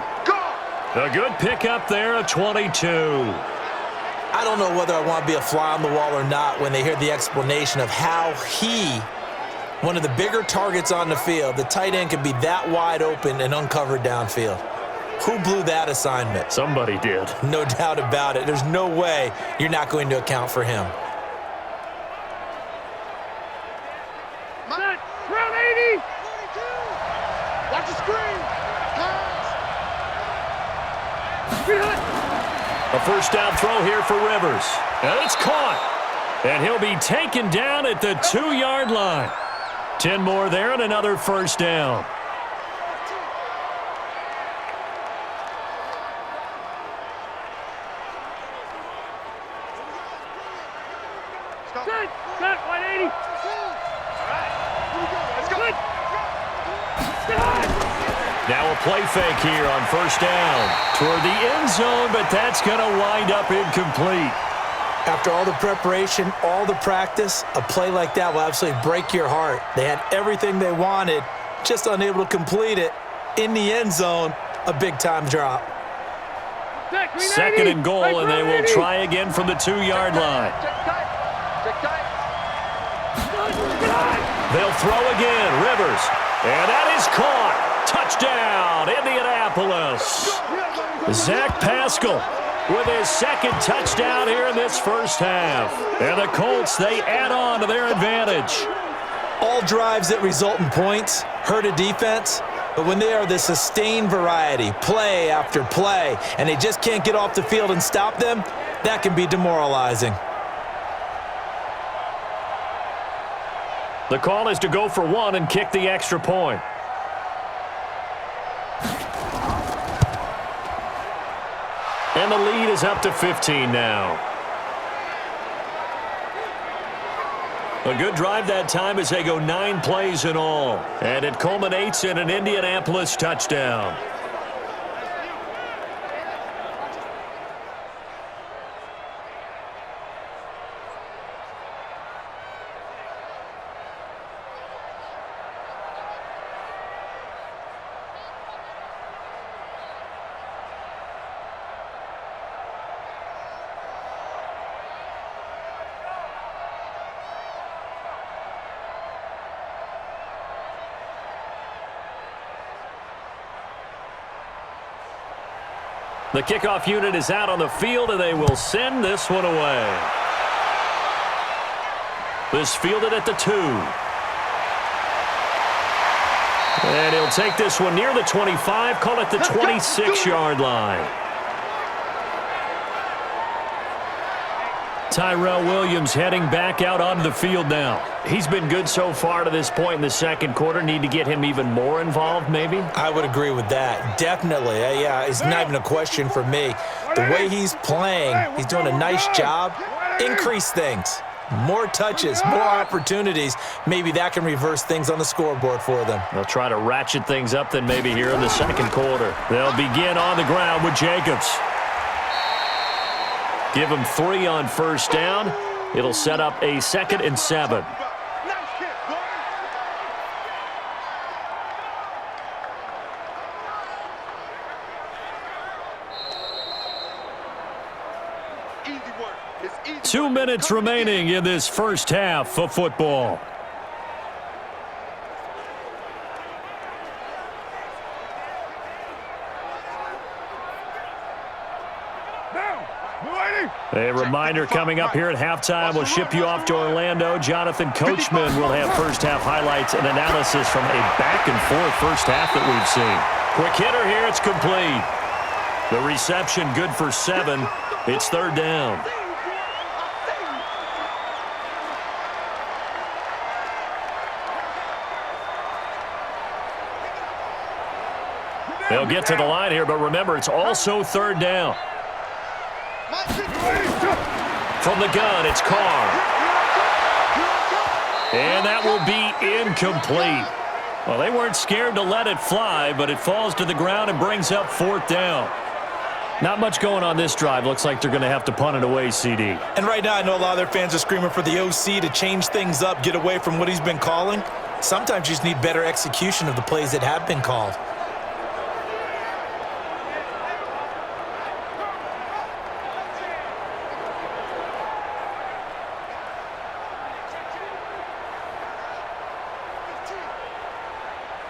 A good pickup there, a 22. I don't know whether I want to be a fly on the wall or not when they hear the explanation of how one of the bigger targets on the field, the tight end could be that wide open and uncovered downfield. Who blew that assignment? Somebody did. No doubt about it. There's no way you're not going to account for him. Round 80. Watch the screen. A 1st down throw here for Rivers. And it's caught. And he'll be taken down at the 2-yard line. 10 more there and another 1st down. Set, 180. Let's go. Now a play fake here on 1st down toward the end zone, but that's going to wind up incomplete. After all the preparation, all the practice, a play like that will absolutely break your heart. They had everything they wanted, just unable to complete it. In the end zone, a big-time drop. 2nd and goal, and they will try again from the 2-yard line. They'll throw again, Rivers, and that is caught. Touchdown, Indianapolis. Zach Pascal with his 2nd touchdown here in this 1st half. And the Colts, they add on to their advantage. All drives that result in points hurt a defense, but when they are the sustained variety, play after play, and they just can't get off the field and stop them, that can be demoralizing. The call is to go for 1 and kick the extra point. And the lead is up to 15 now. A good drive that time as they go 9 plays in all. And it culminates in an Indianapolis touchdown. The kickoff unit is out on the field, and they will send this one away. This fielded at the 2. And he'll take this one near the 25, call it the 26-yard line. Tyrell Williams heading back out onto the field now. He's been good so far to this point in the 2nd quarter. Need to get him even more involved, maybe? I would agree with that. Definitely. Yeah, it's not even a question for me. The way he's playing, he's doing a nice job. Increase things. More touches, more opportunities. Maybe that can reverse things on the scoreboard for them. They'll try to ratchet things up then maybe here in the 2nd quarter. They'll begin on the ground with Jacobs. Give him 3 on 1st down. It'll set up a 2nd and 7. Easy work. It's easy. 2 minutes remaining in this 1st half of football. A reminder coming up here at halftime. We'll ship you off to Orlando. Jonathan Coachman will have 1st half highlights and analysis from a back-and-forth 1st half that we've seen. Quick hitter here. It's complete. The reception good for 7. It's 3rd down. They'll get to the line here, but remember, it's also 3rd down. From the gun, it's Carr. And that will be incomplete. Well, they weren't scared to let it fly, but it falls to the ground and brings up 4th down. Not much going on this drive. Looks like they're going to have to punt it away, CD. And right now, I know a lot of their fans are screaming for the OC to change things up, get away from what he's been calling. Sometimes you just need better execution of the plays that have been called.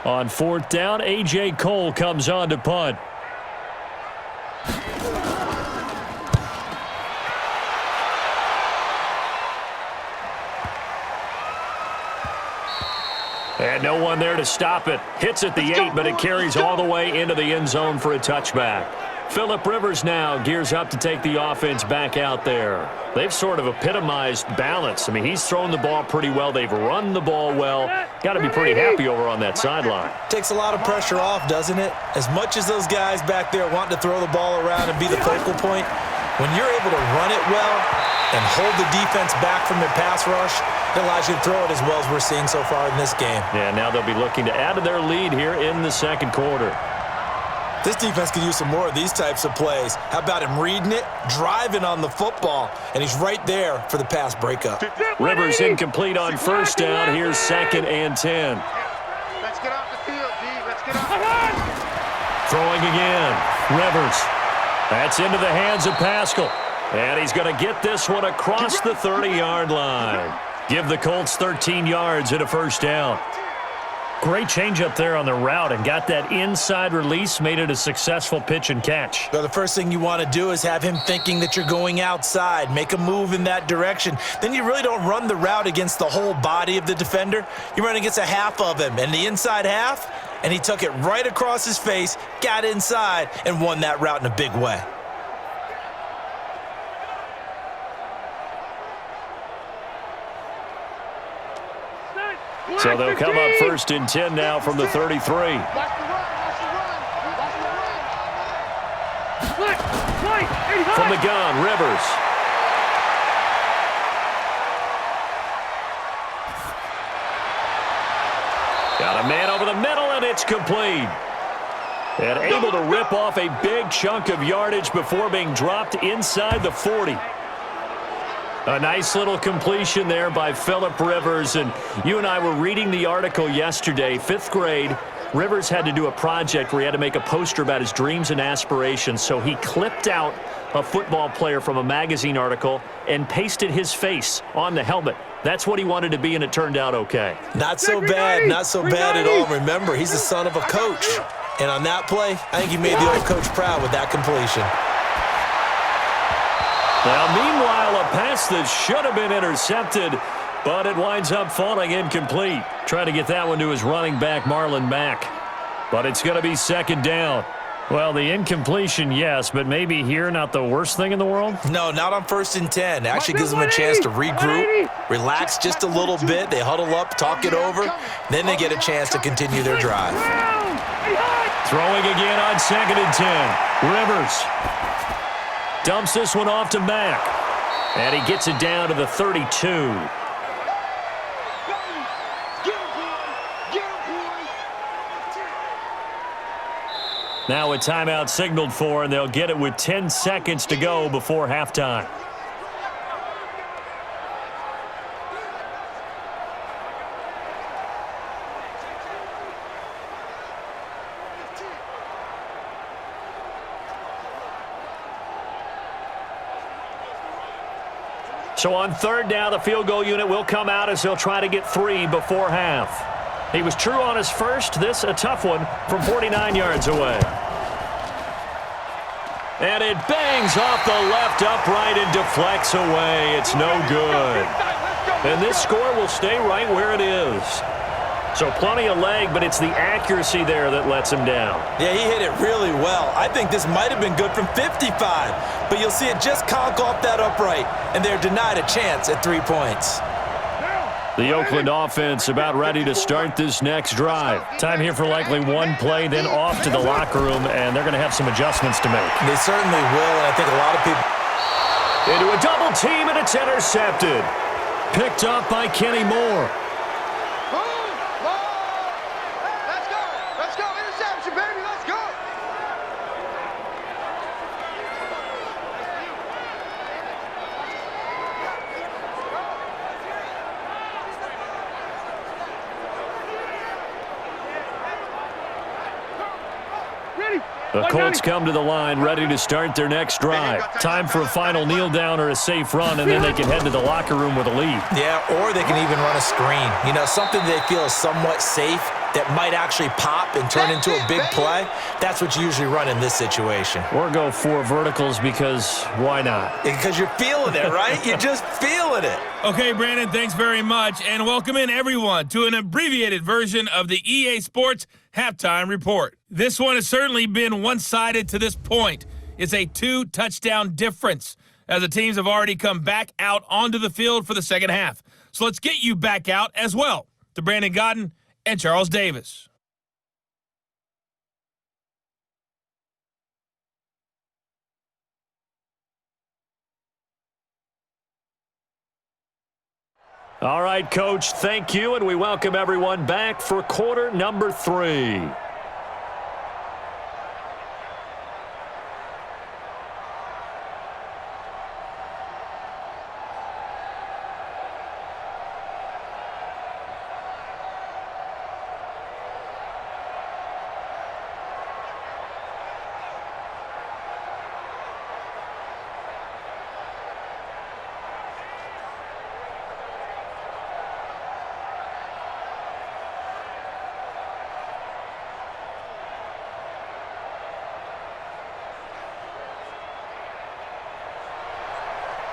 On 4th down, A.J. Cole comes on to punt. And no one there to stop it. Hits at the 8, but it carries all the way into the end zone for a touchback. Phillip Rivers now gears up to take the offense back out there. They've sort of epitomized balance. I mean, he's thrown the ball pretty well. They've run the ball well. Got to be pretty happy over on that sideline. Takes a lot of pressure off, doesn't it? As much as those guys back there want to throw the ball around and be the focal point, when you're able to run it well and hold the defense back from their pass rush, it allows you to throw it as well as we're seeing so far in this game. Yeah, now they'll be looking to add to their lead here in the second quarter. This defense could use some more of these types of plays. How about him reading it, driving on the football, and he's right there for the pass breakup. Rivers incomplete on 1st down. Here's 2nd and 10. Let's get off the field, D. Let's get off. Throwing again. Rivers. That's into the hands of Pascal. And he's going to get this one across the 30-yard line. Give the Colts 13 yards and a 1st down. Great change up there on the route and got that inside release, made it a successful pitch and catch. So the first thing you want to do is have him thinking that you're going outside, make a move in that direction. Then you really don't run the route against the whole body of the defender. You run against a half of him, and the inside half, and he took it right across his face, got inside, and won that route in a big way. So they'll come up 1st and 10 now from the 33. From the gun, Rivers. Got a man over the middle, and it's complete. And able to rip off a big chunk of yardage before being dropped inside the 40. A nice little completion there by Phillip Rivers. And you and I were reading the article yesterday, 5th grade. Rivers had to do a project where he had to make a poster about his dreams and aspirations. So he clipped out a football player from a magazine article and pasted his face on the helmet. That's what he wanted to be, and it turned out okay. Not so bad, not so bad at all. Remember, he's the son of a coach. And on that play, I think he made the old coach proud with that completion. Now, meanwhile, a pass that should have been intercepted, but it winds up falling incomplete. Trying to get that one to his running back, Marlon Mack. But it's going to be 2nd down. Well, the incompletion, yes, but maybe here not the worst thing in the world? No, not on 1st and 10. It actually gives them a chance to regroup, relax just a little bit. They huddle up, talk it over. Then they get a chance to continue their drive. Throwing again on 2nd and 10. Rivers dumps this one off to Mack. And he gets it down to the 32. Now a timeout signaled for, and they'll get it with 10 seconds to go before halftime. So on 3rd down, the field goal unit will come out as they'll try to get 3 before half. He was true on his first. This a tough one from 49 yards away. And it bangs off the left upright and deflects away. It's no good. And this score will stay right where it is. So plenty of leg, but it's the accuracy there that lets him down. Yeah, he hit it really well. I think this might have been good from 55, but you'll see it just conk off that upright, and they're denied a chance at 3 points. The Oakland offense about ready to start this next drive. Time here for likely one play, then off to the locker room, and they're going to have some adjustments to make. They certainly will, and I think a lot of people... Into a double team, and it's intercepted. Picked up by Kenny Moore. The Colts come to the line ready to start their next drive. Time for a final kneel down or a safe run, and then they can head to the locker room with a lead. Yeah, or they can even run a screen. You know, something they feel is somewhat safe that might actually pop and turn into a big play. That's what you usually run in this situation. Or go 4 verticals because why not? Because you're feeling it, right? You're just feeling it. Okay, Brandon, thanks very much. And welcome in, everyone, to an abbreviated version of the EA Sports Halftime Report. This one has certainly been one-sided to this point. It's a 2-touchdown difference as the teams have already come back out onto the field for the second half. So let's get you back out as well to Brandon Godden and Charles Davis. All right, Coach, thank you, and we welcome everyone back for quarter number 3.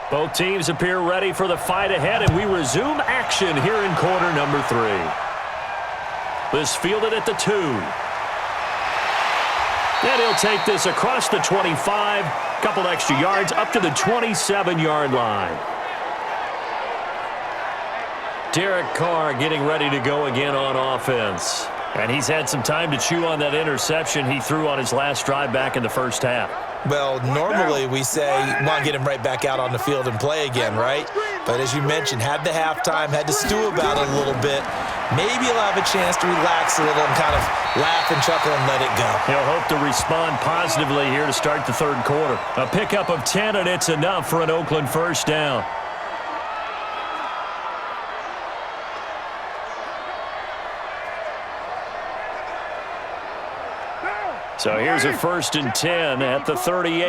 Both teams appear ready for the fight ahead, and we resume action here in quarter number 3. This fielded at the 2. And he'll take this across the 25, couple extra yards up to the 27-yard line. Derek Carr getting ready to go again on offense. And he's had some time to chew on that interception he threw on his last drive back in the first half. Well, normally we say, want to get him right back out on the field and play again, right? But as you mentioned, had the halftime, had to stew about it a little bit. Maybe he'll have a chance to relax a little and kind of laugh and chuckle and let it go. He'll hope to respond positively here to start the third quarter. A pickup of 10, and it's enough for an Oakland first down. So here's a 1st and 10 at the 38.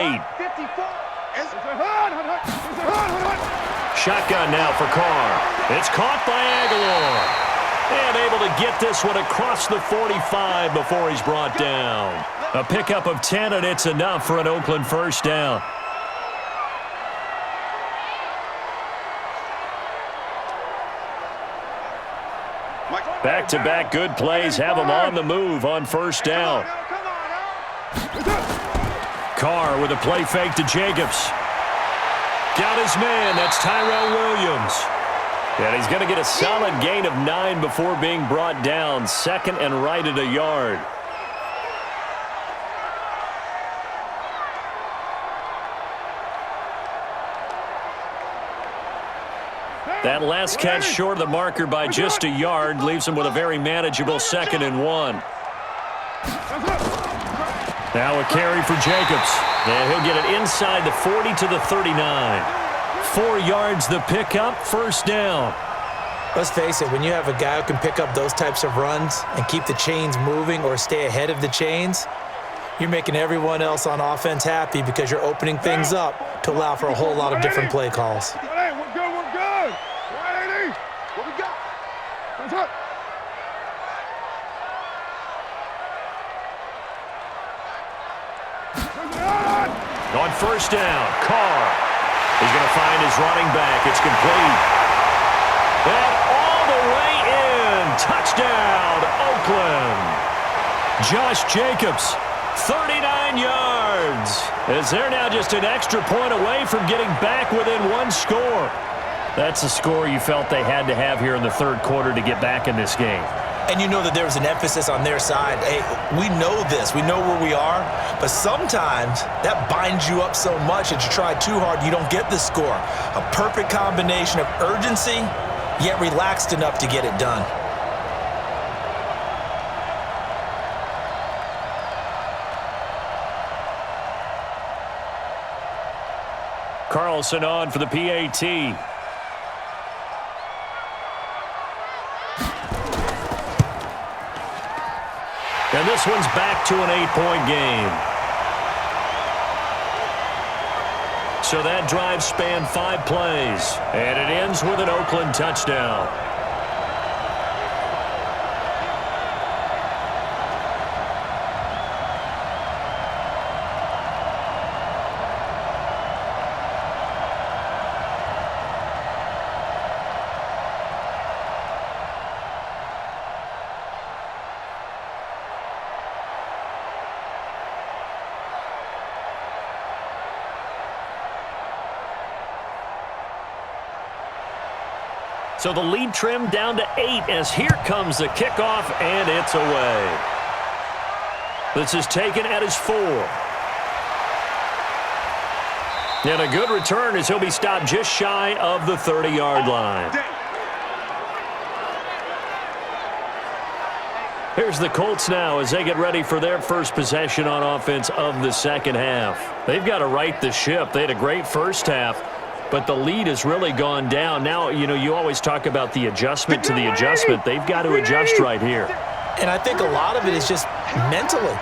Shotgun now for Carr. It's caught by Aguilar. And able to get this one across the 45 before he's brought down. A pickup of 10, and it's enough for an Oakland first down. Back-to-back good plays have him on the move on first down. Carr with a play fake to Jacobs. Got his man. That's Tyrell Williams. And he's going to get a solid gain of 9 before being brought down. 2nd and right at a yard. That last catch short of the marker by just a yard leaves him with a very manageable 2nd and 1. Now a carry for Jacobs. And he'll get it inside the 40 to the 39. 4 yards the pickup, first down. Let's face it, when you have a guy who can pick up those types of runs and keep the chains moving or stay ahead of the chains, you're making everyone else on offense happy because you're opening things up to allow for a whole lot of different play calls. Hey, we're good, we're good. 180. What we got? What's up? On first down, Carr. He's going to find his running back. It's complete. And all the way in. Touchdown, Oakland. Josh Jacobs, 39 yards. As they're now just an extra point away from getting back within 1 score. That's a score you felt they had to have here in the third quarter to get back in this game. And you know that there was an emphasis on their side. Hey, we know this. We know where we are. But sometimes that binds you up so much that you try too hard, you don't get the score. A perfect combination of urgency, yet relaxed enough to get it done. Carlson on for the PAT. And this one's back to an 8-point game. So that drive spanned 5 plays, and it ends with an Oakland touchdown. So the lead trimmed down to 8 as here comes the kickoff, and it's away. This is taken at his 4. And a good return as he'll be stopped just shy of the 30-yard line. Here's the Colts now as they get ready for their first possession on offense of the second half. They've got to right the ship. They had a great first half, but the lead has really gone down. Now, you always talk about the adjustment to the adjustment. They've got to adjust right here. And I think a lot of it is just mentally.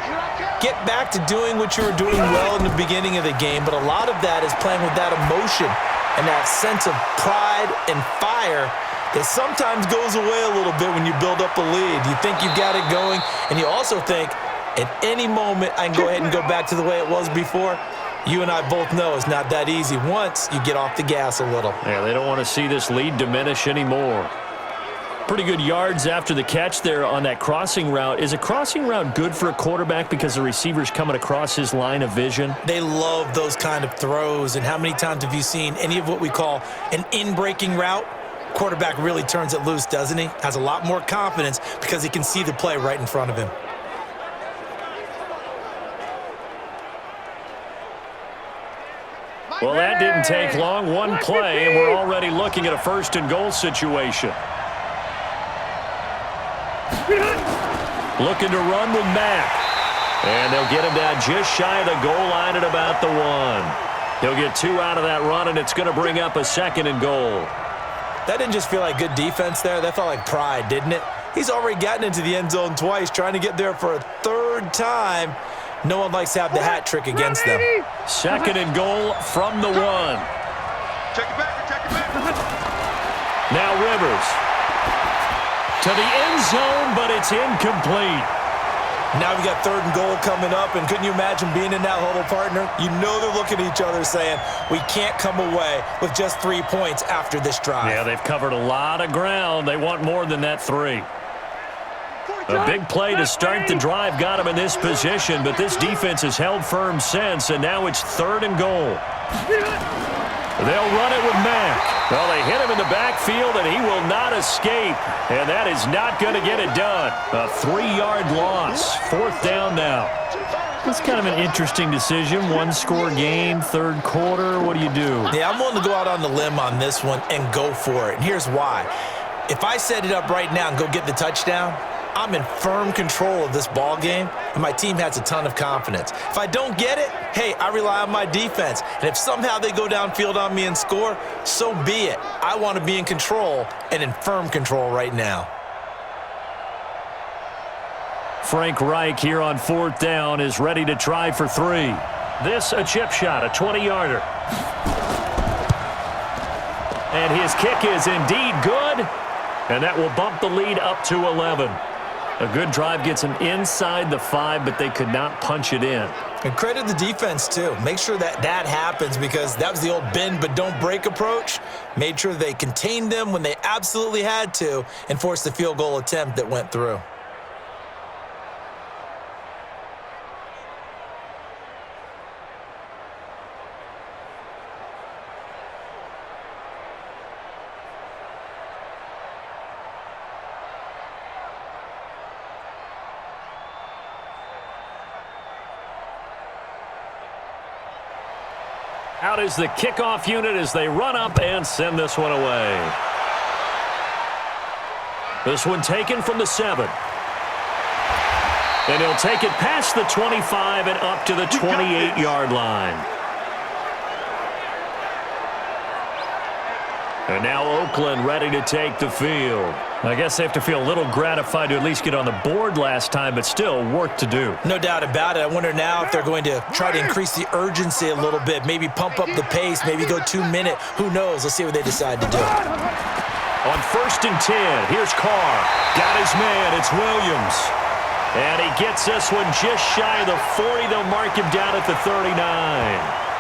Get back to doing what you were doing well in the beginning of the game, but a lot of that is playing with that emotion and that sense of pride and fire that sometimes goes away a little bit when you build up a lead. You think you've got it going, and you also think at any moment I can go ahead and go back to the way it was before. You and I both know it's not that easy once you get off the gas a little. Yeah, they don't want to see this lead diminish anymore. Pretty good yards after the catch there on that crossing route. Is a crossing route good for a quarterback because the receiver's coming across his line of vision? They love those kind of throws, and how many times have you seen any of what we call an in-breaking route? Quarterback really turns it loose, doesn't he? Has a lot more confidence because he can see the play right in front of him. Well, that didn't take long. One play, and we're already looking at a first-and-goal situation. Looking to run with Mack. And they'll get him down just shy of the goal line at about the 1. He'll get 2 out of that run, and it's going to bring up a 2nd and goal. That didn't just feel like good defense there. That felt like pride, didn't it? He's already gotten into the end zone twice, trying to get there for a 3rd time. No one likes to have the hat trick against them. 2nd and goal from the 1. Check it back. Now Rivers. To the end zone, but it's incomplete. Now we got 3rd and goal coming up, and couldn't you imagine being in that huddle, partner? You know they're looking at each other saying, we can't come away with just 3 points after this drive. Yeah, they've covered a lot of ground. They want more than that 3. A big play to start the drive got him in this position, but this defense has held firm since, and now it's 3rd and goal. They'll run it with Mack. Well, they hit him in the backfield, and he will not escape, and that is not going to get it done. A 3-yard loss. 4th down now. It's kind of an interesting decision. 1-score game, 3rd quarter. What do you do? Yeah, I'm willing to go out on the limb on this one and go for it, and here's why. If I set it up right now and go get the touchdown, I'm in firm control of this ball game, and my team has a ton of confidence. If I don't get it, hey, I rely on my defense. And if somehow they go downfield on me and score, so be it. I want to be in control and in firm control right now. Frank Reich here on 4th down is ready to try for 3. This a chip shot, a 20-yarder. And his kick is indeed good, and that will bump the lead up to 11. A good drive gets them inside the 5, but they could not punch it in. And credit the defense, too. Make sure that happens because that was the old bend but don't break approach. Made sure they contained them when they absolutely had to and forced the field goal attempt that went through. Out is the kickoff unit as they run up and send this one away. This one taken from the 7. And he'll take it past the 25 and up to the 28-yard line. And now Oakland ready to take the field. I guess they have to feel a little gratified to at least get on the board last time, but still work to do. No doubt about it. I wonder now if they're going to try to increase the urgency a little bit, maybe pump up the pace, maybe go 2 minute. Who knows? Let's see what they decide to do. On 1st and 10, here's Carr. Got his man. It's Williams. And he gets this one just shy of the 40. They'll mark him down at the 39.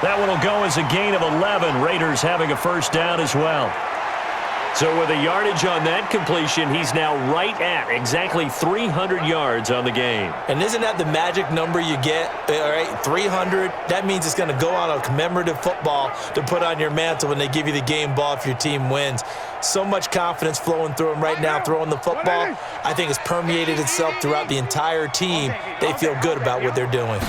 That one will go as a gain of 11. Raiders having a first down as well. So with a yardage on that completion, he's now right at exactly 300 yards on the game. And isn't that the magic number you get, all right, 300? That means it's going to go on a commemorative football to put on your mantle when they give you the game ball if your team wins. So much confidence flowing through him right now, throwing the football. I think it's permeated itself throughout the entire team. They feel good about what they're doing.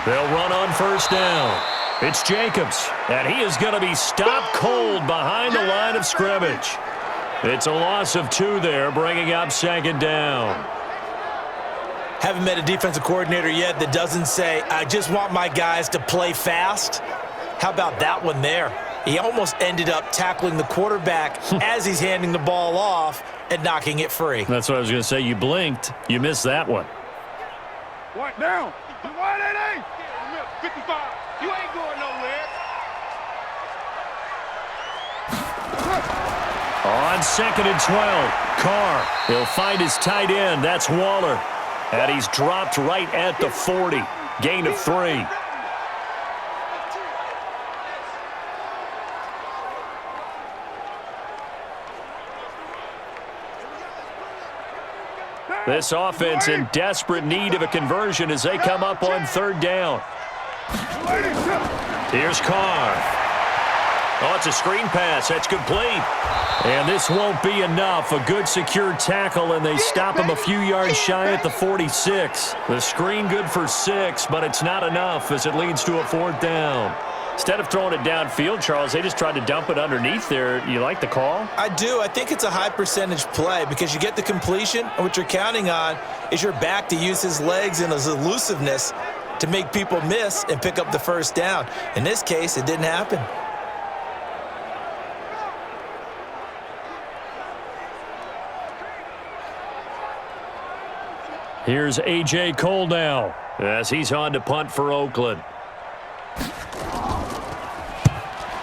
They'll run on first down. It's Jacobs, and he is going to be stopped cold behind the line of scrimmage. It's a loss of 2 there, bringing up 2nd down. Haven't met a defensive coordinator yet that doesn't say, I just want my guys to play fast. How about that one there? He almost ended up tackling the quarterback as he's handing the ball off and knocking it free. That's what I was going to say. You blinked. You missed that one. What down? 180. 55. You ain't going nowhere. On 2nd and 12, Carr. He'll find his tight end. That's Waller. And he's dropped right at the 40. Gain of 3. This offense in desperate need of a conversion as they come up on 3rd down. Here's Carr. Oh, it's a screen pass. That's complete. And this won't be enough. A good secure tackle, and they stop him a few yards shy at the 46. The screen good for 6, but it's not enough as it leads to a 4th down. Instead of throwing it downfield, Charles, they just tried to dump it underneath there. You like the call? I do. I think it's a high percentage play because you get the completion, and what you're counting on is your back to use his legs and his elusiveness to make people miss and pick up the first down. In this case, it didn't happen. Here's A.J. Cole now as he's on to punt for Oakland.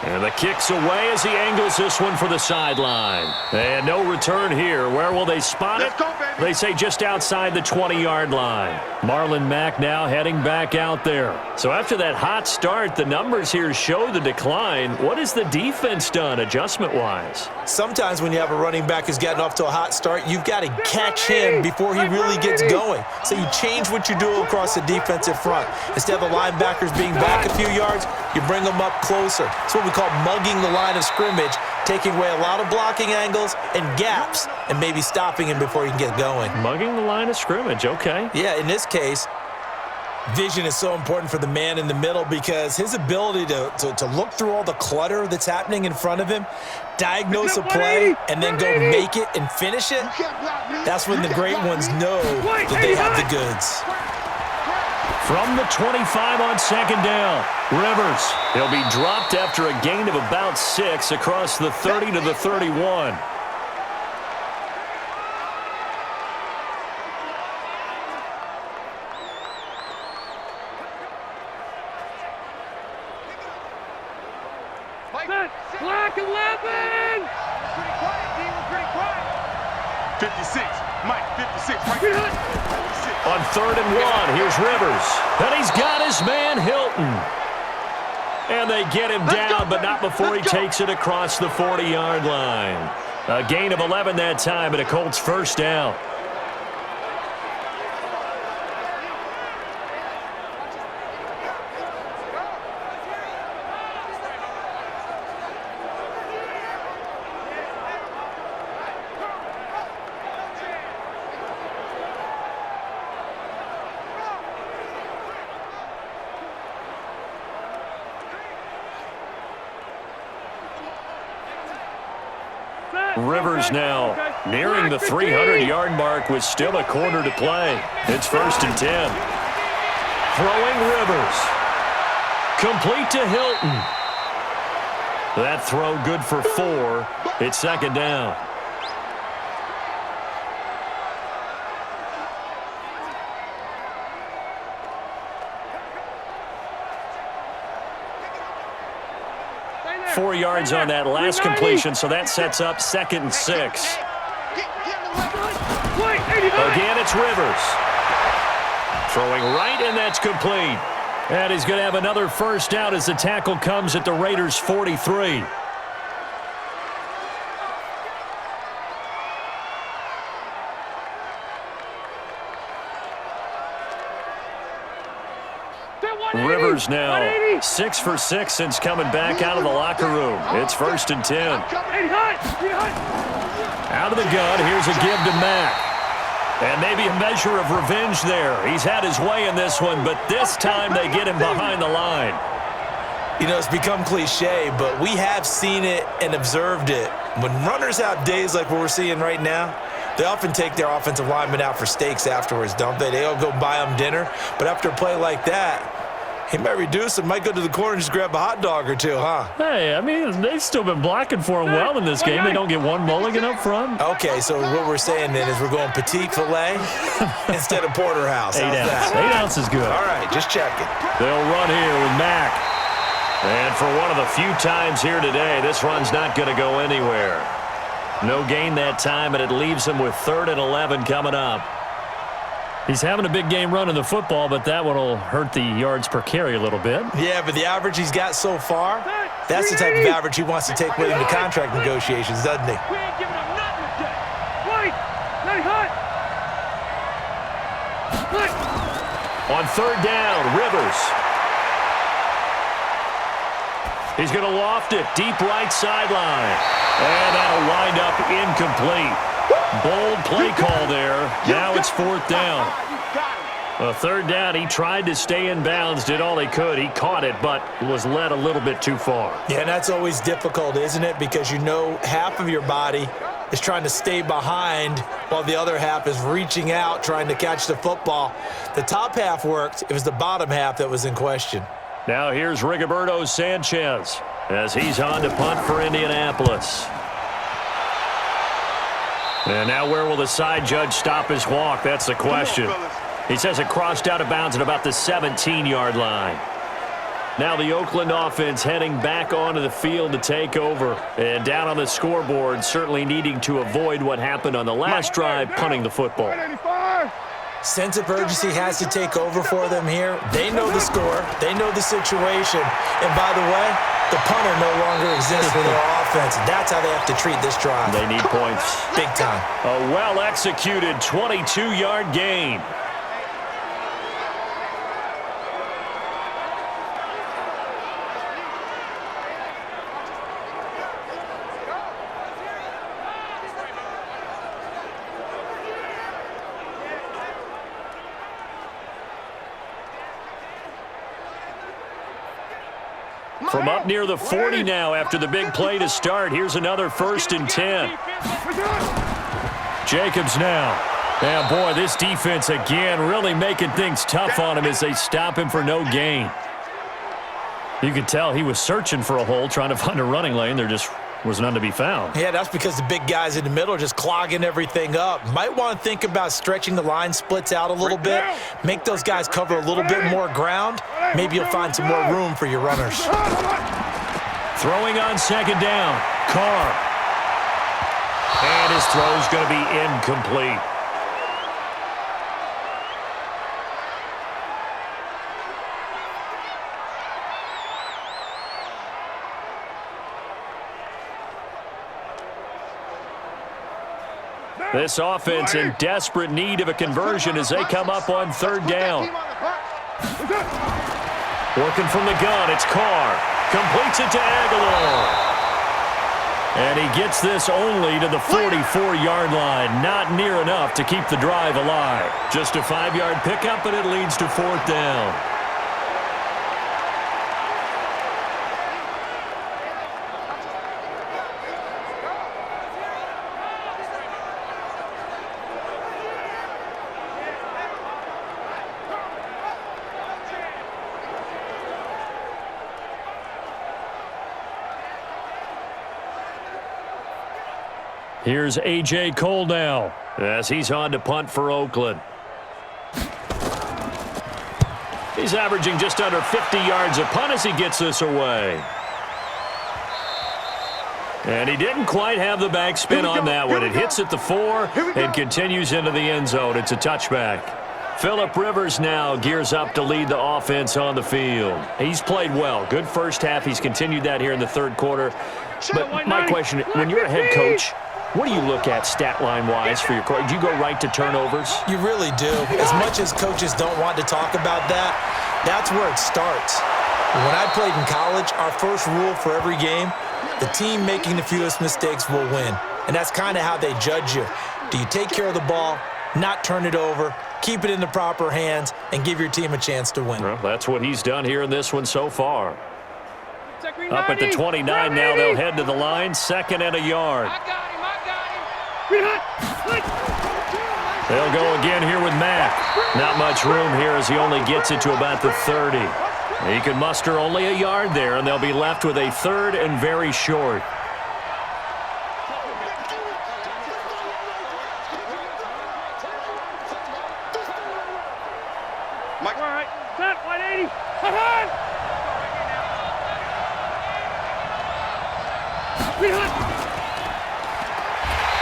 And the kick's away as he angles this one for the sideline. And no return here. Where will they spot it? They say just outside the 20-yard line. Marlon Mack now heading back out there. So after that hot start, the numbers here show the decline. What has the defense done adjustment-wise? Sometimes when you have a running back who's gotten off to a hot start, you've got to catch him before he really gets going. So you change what you do across the defensive front. Instead of the linebackers being back a few yards, you bring them up closer. It's what we call mugging the line of scrimmage, taking away a lot of blocking angles and gaps and maybe stopping him before he can get going. Mugging the line of scrimmage, okay. Yeah, in this case, vision is so important for the man in the middle because his ability to look through all the clutter that's happening in front of him, diagnose a play, and then go make it and finish it, that's when the great ones know that they have the goods. From the 25 on 2nd down, Rivers. He'll be dropped after a gain of about 6 across the 30 to the 31. Black 11! Pretty quiet, team. We're pretty quiet. 56. Mike, 56. Right there. On 3rd and 1, here's Rivers. And he's got his man, Hilton. And they get him down, but not before he takes it across the 40-yard line. A gain of 11 that time, and a Colts first down. Rivers now nearing the 300-yard mark with still a quarter to play. It's 1st and 10. Throwing Rivers. Complete to Hilton. That throw good for 4. It's 2nd down. 4 yards on that last completion, so that sets up 2nd and 6. Again, it's Rivers. Throwing right, and that's complete. And he's going to have another first down as the tackle comes at the Raiders' 43. Rivers now 6 for 6 since coming back out of the locker room. It's 1st and 10. Out of the gun, here's a give to Mack. And maybe a measure of revenge there. He's had his way in this one, but this time they get him behind the line. You know, it's become cliche, but we have seen it and observed it. When runners have days like what we're seeing right now, they often take their offensive linemen out for steaks afterwards, don't they? They all go buy them dinner. But after a play like that, he might reduce it, might go to the corner and just grab a hot dog or two, huh? Hey, I mean, they've still been blocking for him well in this game. They don't get one mulligan up front. Okay, so what we're saying then is we're going petite filet instead of porterhouse. 8 How's ounce. that? 8 ounce is good. All right, just checking. They'll run here with Mack. And for one of the few times here today, this run's not going to go anywhere. No gain that time, and it leaves him with 3rd and 11 coming up. He's having a big game running the football, but that one will hurt the yards per carry a little bit. Yeah, but the average he's got so far, that's the type of average he wants to take with him to contract negotiations, doesn't he? We ain't giving him nothing today. Wait, not hot. On 3rd down, Rivers. He's going to loft it deep right sideline. And that'll wind up incomplete. Bold play call there. Now it's 4th down. A 3rd down, he tried to stay in bounds, did all he could. He caught it, but was led a little bit too far. Yeah, and that's always difficult, isn't it? Because you know half of your body is trying to stay behind while the other half is reaching out, trying to catch the football. The top half worked. It was the bottom half that was in question. Now here's Rigoberto Sanchez as he's on to punt for Indianapolis. And now where will the side judge stop his walk? That's the question. He says it crossed out of bounds at about the 17-yard line. Now the Oakland offense heading back onto the field to take over. And down on the scoreboard, certainly needing to avoid what happened on the last drive, punting the football. Sense of urgency has to take over for them here. They know the score. They know the situation. And by the way, the punter no longer exists for their offense. That's how they have to treat this drive. They need points. Big time. A well-executed 22-yard gain. From up near the 40 now after the big play to start. Here's another 1st and 10. Jacobs now. Yeah, boy, this defense again really making things tough on him as they stop him for no gain. You could tell he was searching for a hole, trying to find a running lane. There just was none to be found. Yeah, that's because the big guys in the middle are just clogging everything up. Might want to think about stretching the line splits out a little bit. Make those guys cover a little bit more ground. Maybe you'll find some more room for your runners. Throwing on 2nd down. Carr. And his throw's going to be incomplete. This offense in desperate need of a conversion as they come up on 3rd down. Working from the gun, it's Carr. Completes it to Aguilar. And he gets this only to the 44-yard line. Not near enough to keep the drive alive. Just a 5-yard pickup, and it leads to 4th down. Here's A.J. Cole now as he's on to punt for Oakland. He's averaging just under 50 yards a punt as he gets this away. And he didn't quite have the backspin on that one. It hits at the 4 and continues into the end zone. It's a touchback. Phillip Rivers now gears up to lead the offense on the field. He's played well. Good first half. He's continued that here in the third quarter. But my question, when you're a head coach, what do you look at stat line-wise for your coach? Do you go right to turnovers? You really do. As much as coaches don't want to talk about that, that's where it starts. When I played in college, our first rule for every game, the team making the fewest mistakes will win. And that's kind of how they judge you. Do you take care of the ball, not turn it over, keep it in the proper hands, and give your team a chance to win? Well, that's what he's done here in this one so far. Up at the 29 now, they'll head to the line, 2nd and a yard. They'll go again here with Mack. Not much room here as he only gets it to about the 30. He can muster only a yard there, and they'll be left with a 3rd and very short. Mike. All right, set, 180.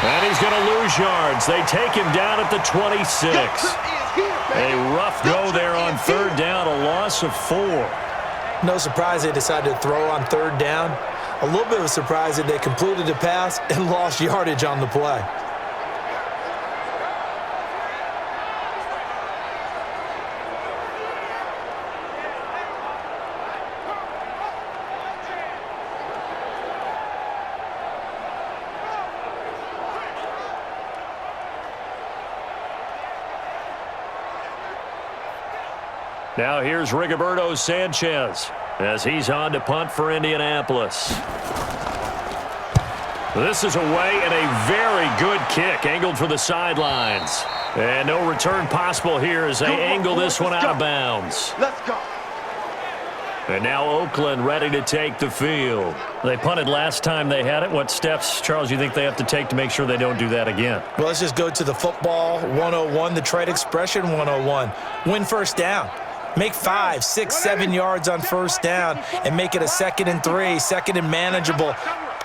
And he's going to lose yards. They take him down at the 26. A rough go there on 3rd down, a loss of 4. No surprise they decided to throw on 3rd down. A little bit of a surprise that they completed the pass and lost yardage on the play. Now here's Rigoberto Sanchez as he's on to punt for Indianapolis. This is away and a very good kick angled for the sidelines. And no return possible here as they angle this one out of bounds. Let's go. And now Oakland ready to take the field. They punted last time they had it. What steps, Charles, you think they have to take to make sure they don't do that again? Well, let's just go to the football 101, the trade expression 101. Win first down. Make 5, 6, 7 yards on first down and make it a 2nd and 3, 2nd and manageable.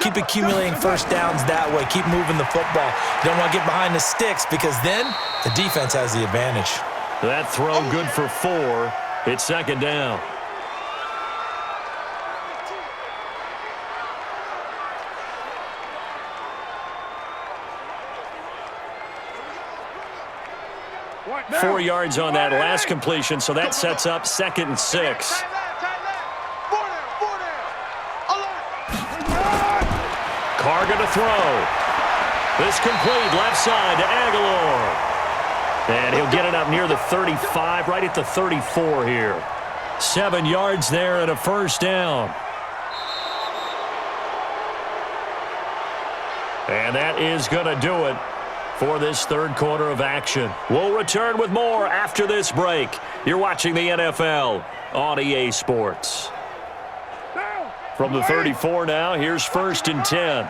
Keep accumulating first downs that way. Keep moving the football. You don't want to get behind the sticks because then the defense has the advantage. That throw good for 4. It's 2nd down. What 4 yards on that last completion, so that sets up 2nd and 6. Carr going to throw. This complete left side to Aguilar. And he'll get it up near the 35, right at the 34 here. 7 yards there and a first down. And that is going to do it for this third quarter of action. We'll return with more after this break. You're watching the NFL on EA Sports. From the 34 now, here's 1st and 10.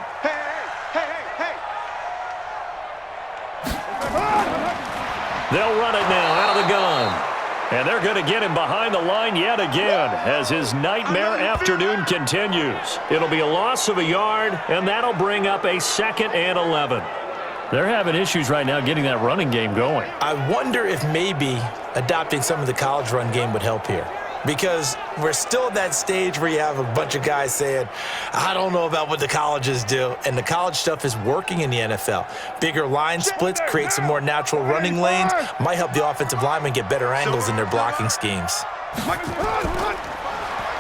They'll run it now out of the gun. And they're going to get him behind the line yet again as his nightmare afternoon continues. It'll be a loss of a yard, and that'll bring up a 2nd and 11. They're having issues right now getting that running game going. I wonder if maybe adopting some of the college run game would help here. Because we're still at that stage where you have a bunch of guys saying, I don't know about what the colleges do. And the college stuff is working in the NFL. Bigger line splits, create some more natural running lanes, might help the offensive linemen get better angles in their blocking schemes.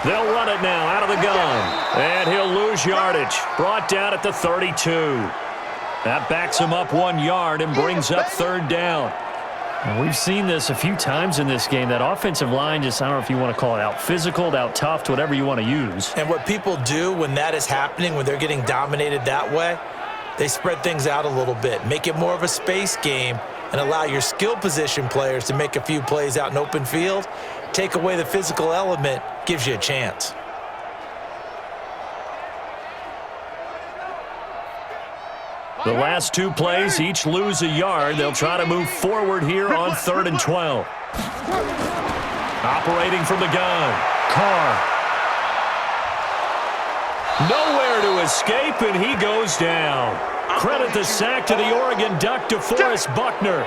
They'll run it now out of the gun. And he'll lose yardage. Brought down at the 32. That backs him up 1 yard and brings up 3rd down. We've seen this a few times in this game. That offensive line just, I don't know if you want to call it out physical, out tough, whatever you want to use. And what people do when that is happening, when they're getting dominated that way, they spread things out a little bit, make it more of a space game, and allow your skill position players to make a few plays out in open field. Take away the physical element, gives you a chance. The last 2 plays each lose a yard. They'll try to move forward here on 3rd and 12. Operating from the gun, Carr. Nowhere to escape, and he goes down. Credit the sack to the Oregon Duck, DeForest Buckner.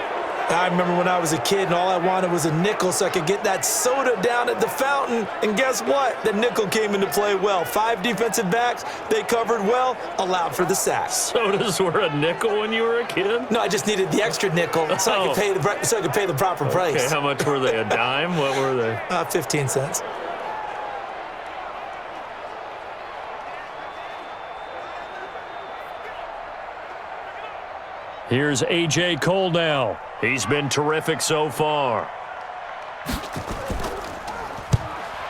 I remember when I was a kid and all I wanted was a nickel so I could get that soda down at the fountain. And guess what? The nickel came into play well. 5 defensive backs, they covered well, allowed for the sack. Sodas were a nickel when you were a kid? No, I just needed the extra nickel so I could pay the proper price. Okay, how much were they? A dime? What were they? 15 cents. Here's A.J. Cole now. He's been terrific so far.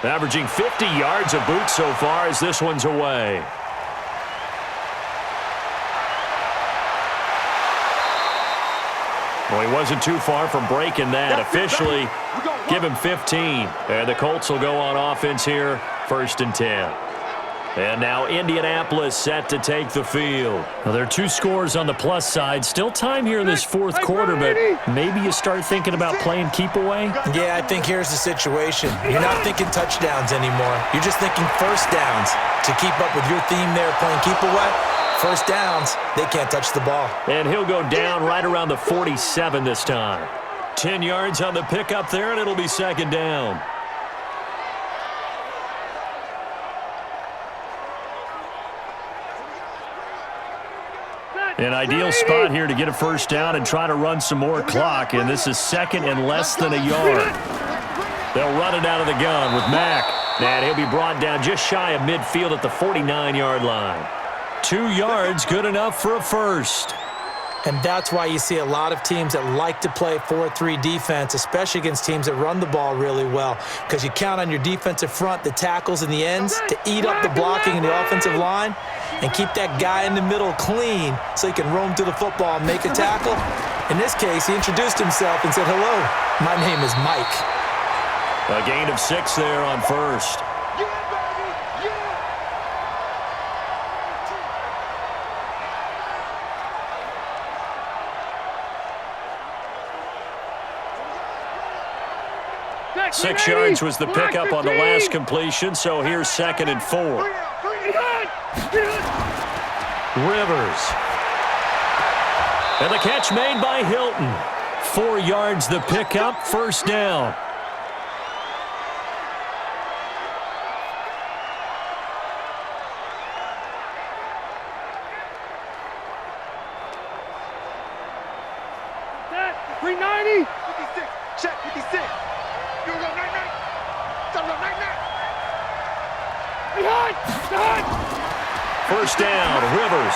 Averaging 50 yards a boot so far as this one's away. Well, he wasn't too far from breaking that. Officially, give him 15. And the Colts will go on offense here, 1st and 10. And now Indianapolis set to take the field. Well, there are 2 scores on the plus side. Still time here in this 4th quarter, but maybe you start thinking about playing keep away? Yeah, I think here's the situation. You're not thinking touchdowns anymore. You're just thinking first downs. To keep up with your theme there, playing keep away, first downs, they can't touch the ball. And he'll go down right around the 47 this time. 10 yards on the pickup there, and it'll be 2nd down. An ideal spot here to get a first down and try to run some more clock, and this is 2nd and less than a yard. They'll run it out of the gun with Mack, and he'll be brought down just shy of midfield at the 49-yard line. 2 yards, good enough for a first. And that's why you see a lot of teams that like to play 4-3 defense, especially against teams that run the ball really well, because you count on your defensive front, the tackles and the ends, to eat up the blocking in the offensive line and keep that guy in the middle clean so he can roam to the football and make a tackle. In this case, he introduced himself and said, "Hello, my name is Mike." A gain of 6 there on first. Six yards was the pickup on the last completion, so here's 2nd and 4. Rivers. And the catch made by Hilton. 4 yards the pickup, first down. Set, 390. 56, check, 56. You go, night. First down, Rivers.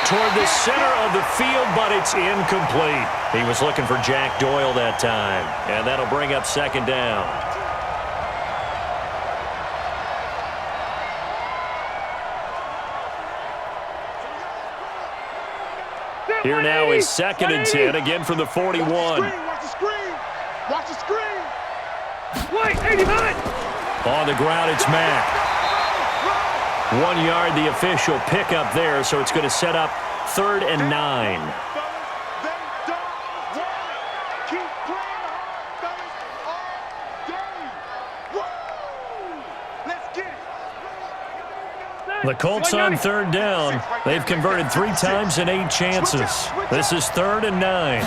Toward the center of the field, but it's incomplete. He was looking for Jack Doyle that time, and that'll bring up 2nd down. Here now is 2nd and 10, again from the 41. Watch the screen. Watch the screen. Wait, 89. On the ground, it's Mack. 1 yard, the official pickup there, so it's going to set up 3rd and 9. The Colts on 3rd down. They've converted 3 times in 8 chances. This is 3rd and 9.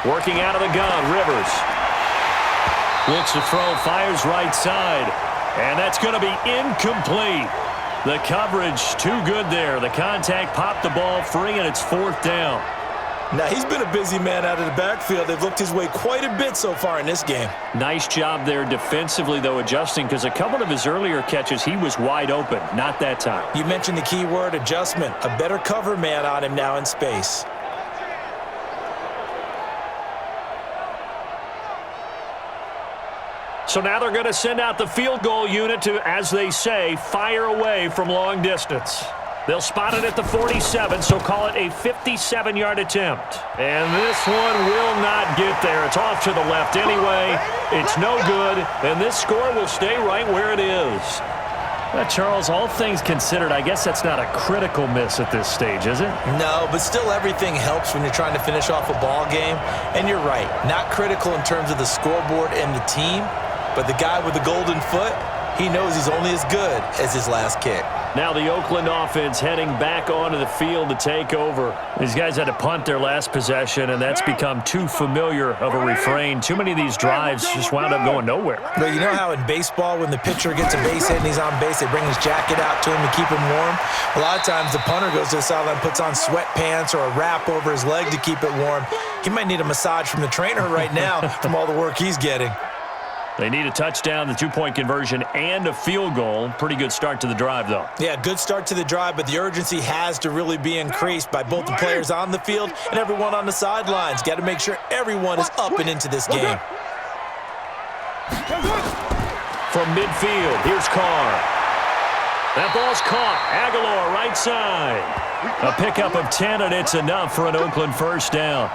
Working out of the gun, Rivers. Looks to throw, fires right side. And that's going to be incomplete. The coverage too good there. The contact popped the ball free, and it's 4th down. Now, he's been a busy man out of the backfield. They've looked his way quite a bit so far in this game. Nice job there defensively, though, adjusting, because a couple of his earlier catches, he was wide open. Not that time. You mentioned the key word, adjustment. A better cover man on him now in space. So now they're going to send out the field goal unit to, as they say, fire away from long distance. They'll spot it at the 47, so call it a 57-yard attempt. And this one will not get there. It's off to the left anyway. It's no good, and this score will stay right where it is. Charles, all things considered, I guess that's not a critical miss at this stage, is it? No, but still everything helps when you're trying to finish off a ball game. And you're right, not critical in terms of the scoreboard and the team, but the guy with the golden foot, He knows he's only as good as his last kick. Now the Oakland offense heading back onto the field to take over. These guys had to punt their last possession, and that's become too familiar of a refrain. Too many of these drives just wound up going nowhere. But you know how in baseball, when the pitcher gets a base hit and he's on base, they bring his jacket out to him to keep him warm? A lot of times the punter goes to the sideline, puts on sweatpants or a wrap over his leg to keep it warm. He might need a massage from the trainer right now from all the work he's getting. They need a touchdown, the two-point conversion, and a field goal. Pretty good start to the drive, though. Yeah, good start to the drive, but the urgency has to really be increased by both the players on the field and everyone on the sidelines. Got to make sure everyone is up and into this game. From midfield, here's Carr. That ball's caught. Aguilar, right side. A pickup of 10, and it's enough for an Oakland first down.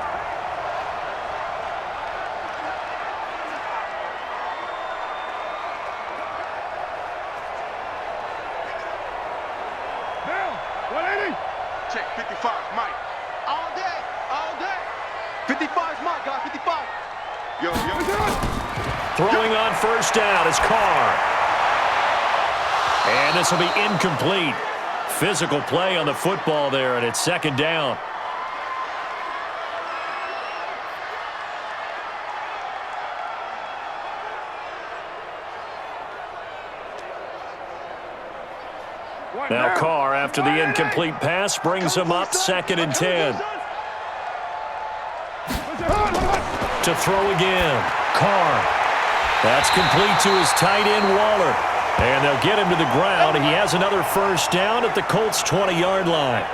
Check 55, Mike. All day, all day. 55's Mike, guys, 55. Yo. Throwing on first down is Carr. And this will be incomplete. Physical play on the football there, and it's second down. Now Carr, after the incomplete pass, brings him up 2nd and 10. To throw again. Carr. That's complete to his tight end, Waller. And they'll get him to the ground. He has another first down at the Colts' 20-yard line.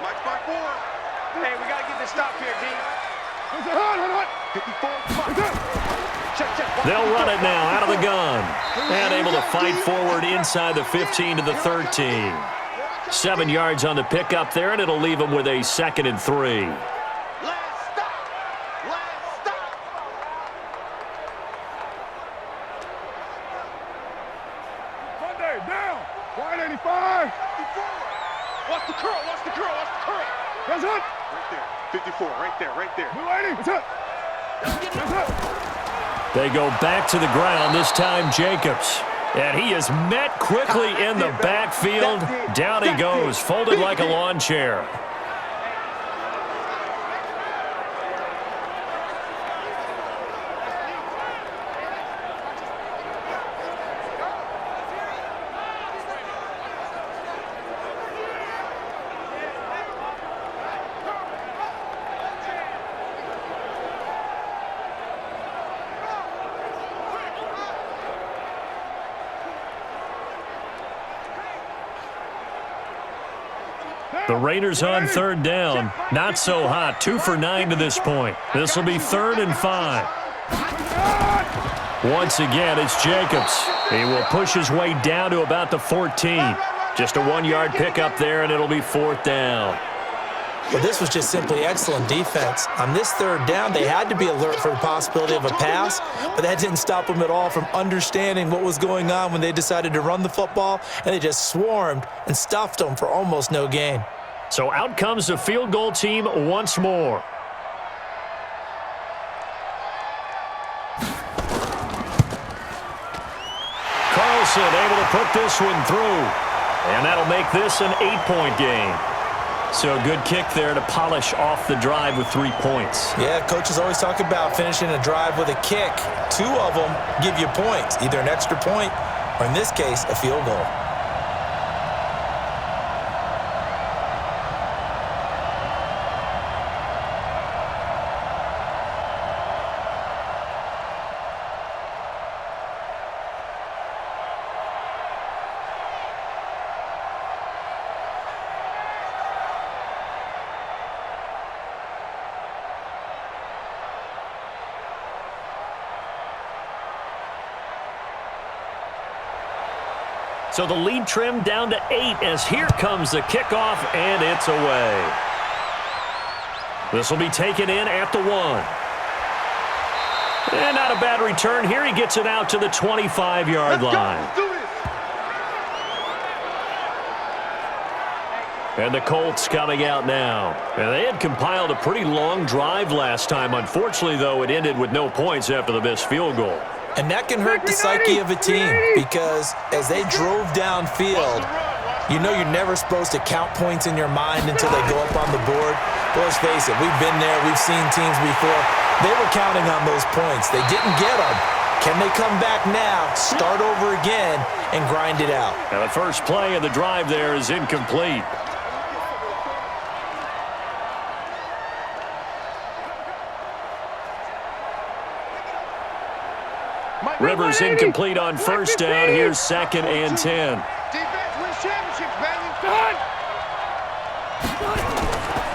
Mike's by 4. Hey, we got to get this stop here, D. 54. Check. They'll run it now out of the gun. And able to fight forward inside the 15 to the 13. 7 yards on the pickup there, and it'll leave them with a 2nd and 3. Last stop. Monday, down. 185. 54. Watch the curl. That's it. Right there. 54, right there. 280. That's it. That's it. They go back to the ground, this time Jacobs. And he is met quickly in the backfield. Down he goes, folded like a lawn chair. The Raiders on 3rd down. Not so hot. 2 for 9 to this point. This will be 3rd and 5. Once again, it's Jacobs. He will push his way down to about the 14. Just a 1-yard pickup there, and it'll be 4th down. Well, this was just simply excellent defense. On this 3rd down, they had to be alert for the possibility of a pass, but that didn't stop them at all from understanding what was going on when they decided to run the football, and they just swarmed and stuffed them for almost no gain. So out comes the field goal team once more. Carlson able to put this one through, and that'll make this an 8-point game. So a good kick there to polish off the drive with 3 points. Yeah, coaches always talk about finishing a drive with a kick. 2 of them give you points, either an extra point or, in this case, a field goal. So the lead trimmed down to 8 as here comes the kickoff, and it's away. This will be taken in at the 1. And not a bad return here. He gets it out to the 25-yard line. And the Colts coming out now. And they had compiled a pretty long drive last time. Unfortunately, though, it ended with no points after the missed field goal. And that can hurt the psyche of a team because as they drove downfield, you know you're never supposed to count points in your mind until they go up on the board. But let's face it, we've been there. We've seen teams before. They were counting on those points. They didn't get them. Can they come back now, start over again, and grind it out? Now the first play of the drive there is incomplete. Rivers incomplete on first down. Here's 2nd and 10. Defense wins championships, baby.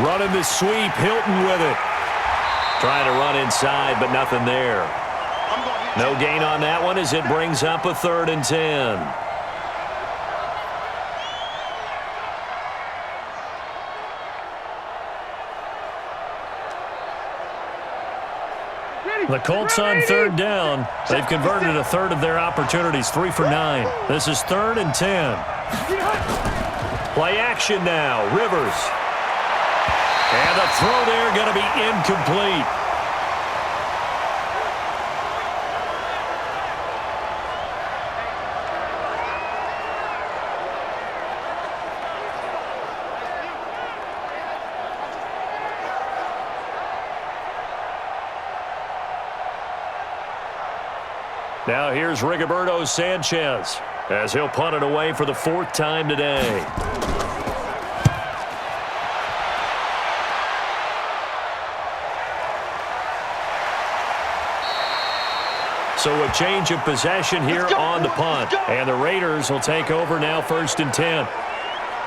Running the sweep. Hilton with it. Trying to run inside, but nothing there. No gain on that one as it brings up a 3rd and 10. The Colts on 3rd down. They've converted a third of their opportunities, 3 for 9. This is 3rd and 10. Play action now. Rivers. And the throw there going to be incomplete. Now here's Rigoberto Sanchez as he'll punt it away for the 4th time today. So a change of possession here on the punt. And the Raiders will take over now 1st and 10.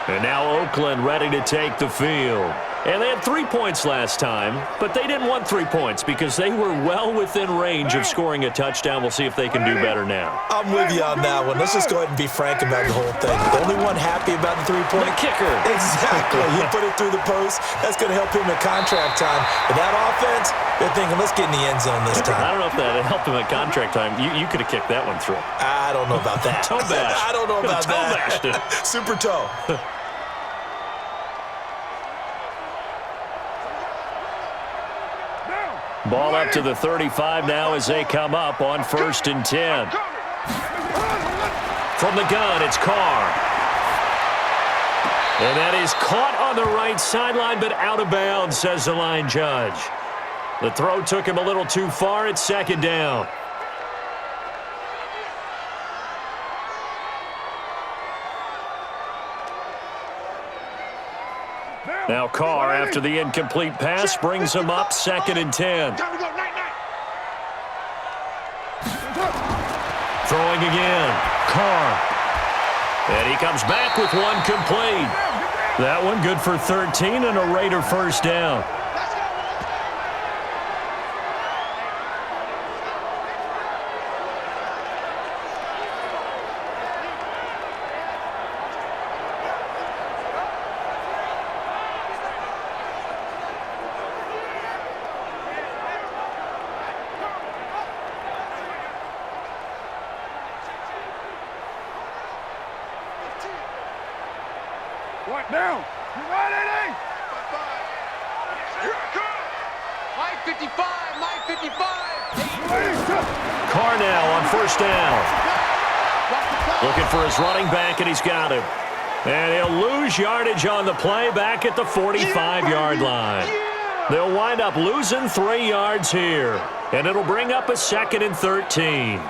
And now Oakland ready to take the field. And they had 3 points last time, but they didn't want 3 points because they were well within range of scoring a touchdown. We'll see if they can do better now. I'm with you on that one. Let's just go ahead and be frank about the whole thing. The only one happy about the 3-point kicker. Exactly. He put it through the post. That's going to help him at contract time. But that offense, they're thinking, let's get in the end zone this time. I don't know if that helped him at contract time. You could have kicked that one through. I don't know about that. Toe bash. I don't know about toe that. Bashed it. Super toe. Ball up to the 35 now as they come up on 1st and 10. From the gun, it's Carr. And that is caught on the right sideline, but out of bounds, says the line judge. The throw took him a little too far. It's 2nd down. Now Carr, after the incomplete pass, brings him up 2nd and 10. Throwing again. Carr. And he comes back with one complete. That one good for 13 and a Raider 1st down. What now? You got it, Here I come. Mike 55, Mike 55. Carr now on 1st down. Looking for his running back, and he's got him. And he'll lose yardage on the play back at the 45-yard line. They'll wind up losing 3 yards here. And it'll bring up a 2nd and 13.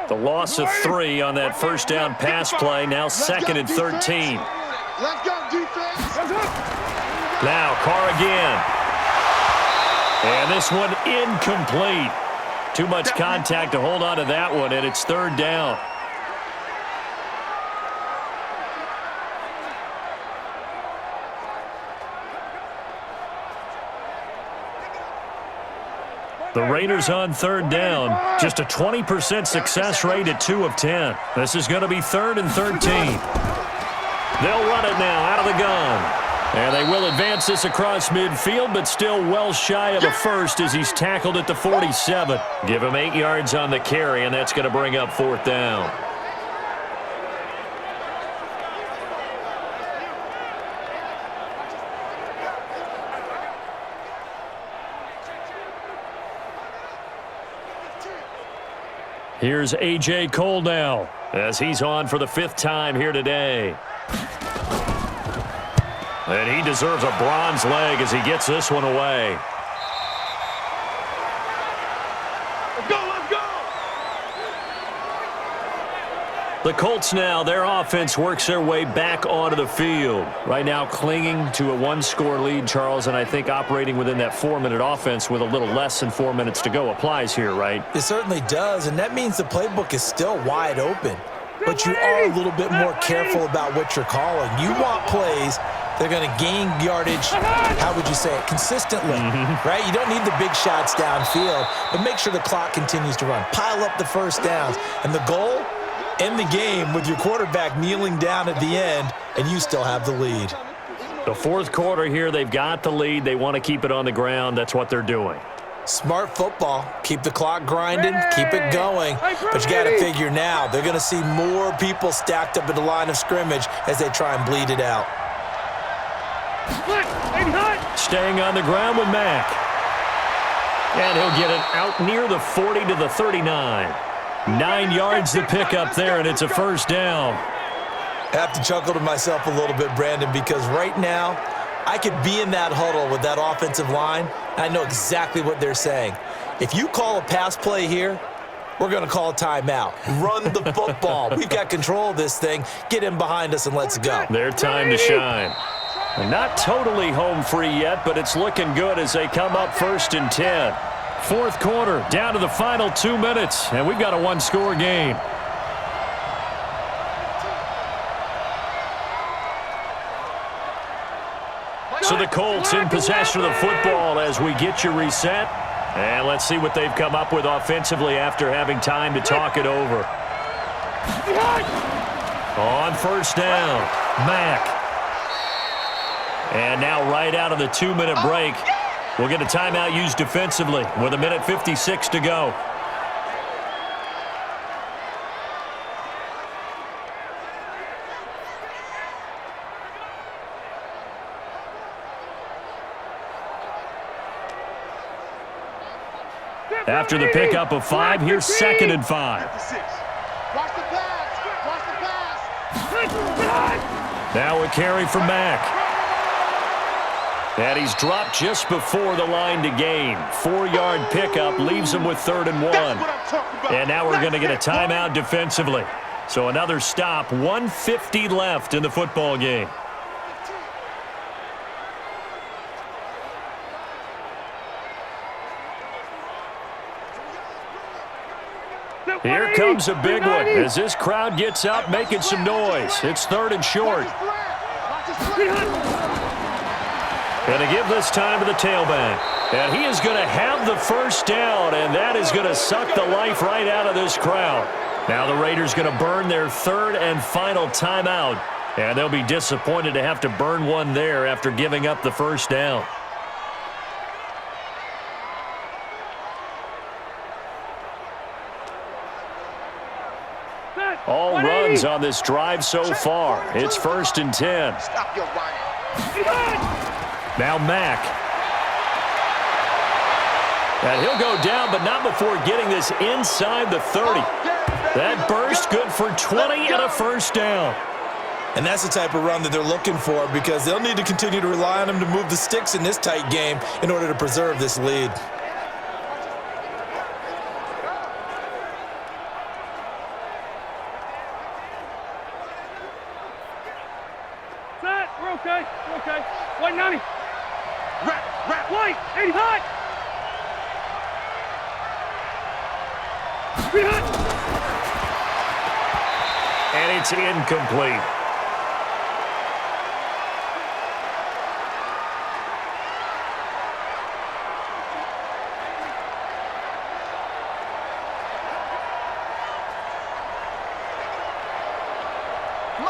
The loss of 3 on that 1st down pass play. Now 2nd and 13. Let's go, defense. Now Carr again. And this one incomplete. Too much contact to hold on to that one, and it's 3rd down. The Raiders on third down. Just a 20% success rate at 2 of 10. This is going to be 3rd and 13. They'll run it now out of the gun. And they will advance this across midfield, but still well shy of a first as he's tackled at the 47. Give him 8 yards on the carry, and that's going to bring up 4th down. Here's A.J. Cole now as he's on for the 5th time here today. And he deserves a bronze leg as he gets this one away. Let's go, let's go! The Colts now, their offense works their way back onto the field. Right now clinging to a 1-score lead, Charles, and I think operating within that 4-minute offense with a little less than 4 minutes to go applies here, right? It certainly does, and that means the playbook is still wide open. But you are a little bit more careful about what you're calling. You want plays they're going to gain yardage, how would you say it, consistently, right? You don't need the big shots downfield, but make sure the clock continues to run. Pile up the first downs. And the goal, end the game with your quarterback kneeling down at the end, and you still have the lead. The 4th quarter here, they've got the lead. They want to keep it on the ground. That's what they're doing. Smart football. Keep the clock grinding, keep it going. But you got to figure now, they're going to see more people stacked up at the line of scrimmage as they try and bleed it out. Staying on the ground with Mack. And he'll get it out near the 40 to the 39. 9 yards to pick up there, and it's a first down. I have to chuckle to myself a little bit, Brandon, because right now I could be in that huddle with that offensive line, and I know exactly what they're saying. If you call a pass play here, we're going to call a timeout. Run the football. We've got control of this thing. Get in behind us and let's go. Their time to shine. Not totally home free yet, but it's looking good as they come up 1st and 10. 4th quarter, down to the final 2 minutes, and we've got a 1-score game. So the Colts in possession of the football as we get you reset. And let's see what they've come up with offensively after having time to talk it over. On 1st down, Mack. And now right out of the 2-minute break, we'll get a timeout used defensively with 1:56 to go. After the pickup of 5, here's 2nd and 5. Watch the pass. Watch the pass. Now a carry from Mack. And he's dropped just before the line to gain. 4-yard pickup leaves him with 3rd and 1. And now we're going to get a timeout defensively. So another stop, 1:50 left in the football game. Here comes a big one as this crowd gets out making some noise. It's 3rd and short. Going to give this time to the tailback. And he is going to have the first down, and that is going to suck the life right out of this crowd. Now the Raiders going to burn their 3rd and final timeout, and they'll be disappointed to have to burn one there after giving up the first down. All runs on this drive so far. It's 1st and 10. Stop your running. Now Mack. And he'll go down, but not before getting this inside the 30. That burst good for 20 and a first down. And that's the type of run that they're looking for because they'll need to continue to rely on him to move the sticks in this tight game in order to preserve this lead. We're okay. We're okay. White 90. Wrap. White 80 hot. And it's incomplete.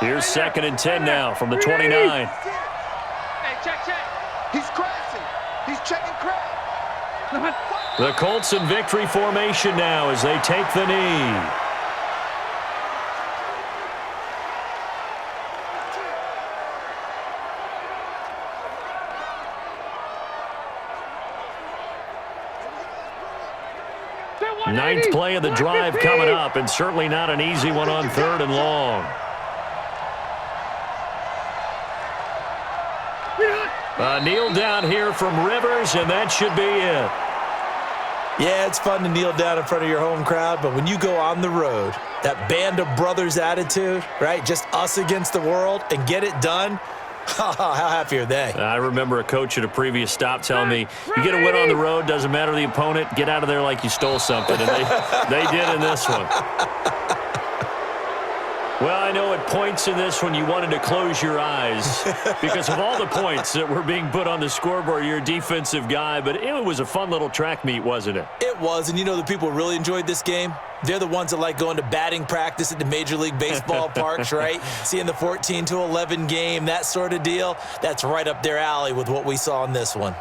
Here's 2nd and 10 now from the 29. Hey, check. He's crashing. He's checking crash. The Colts in victory formation now as they take the knee. Ninth play of the drive coming up, and certainly not an easy one on 3rd and long. Kneel down here from Rivers, and that should be it. Yeah, it's fun to kneel down in front of your home crowd, but when you go on the road, that band of brothers attitude, right, just us against the world, and get it done, how happy are they? I remember a coach at a previous stop telling me, you get a win on the road, doesn't matter the opponent, get out of there like you stole something, and they did in this one. Well, I know at points in this one you wanted to close your eyes because of all the points that were being put on the scoreboard. You're a defensive guy, but it was a fun little track meet, wasn't it? It was, and you know the people who really enjoyed this game? They're the ones that like going to batting practice at the Major League Baseball parks, right? Seeing the 14-11 game, that sort of deal. That's right up their alley with what we saw in this one.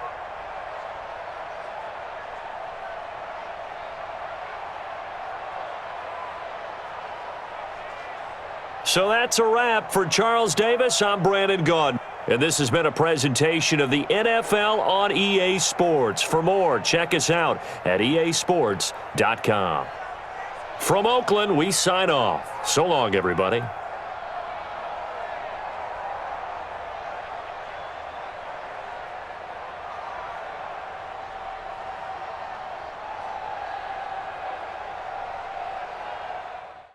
So that's a wrap for Charles Davis. I'm Brandon Gaudin. And this has been a presentation of the NFL on EA Sports. For more, check us out at easports.com. From Oakland, we sign off. So long, everybody.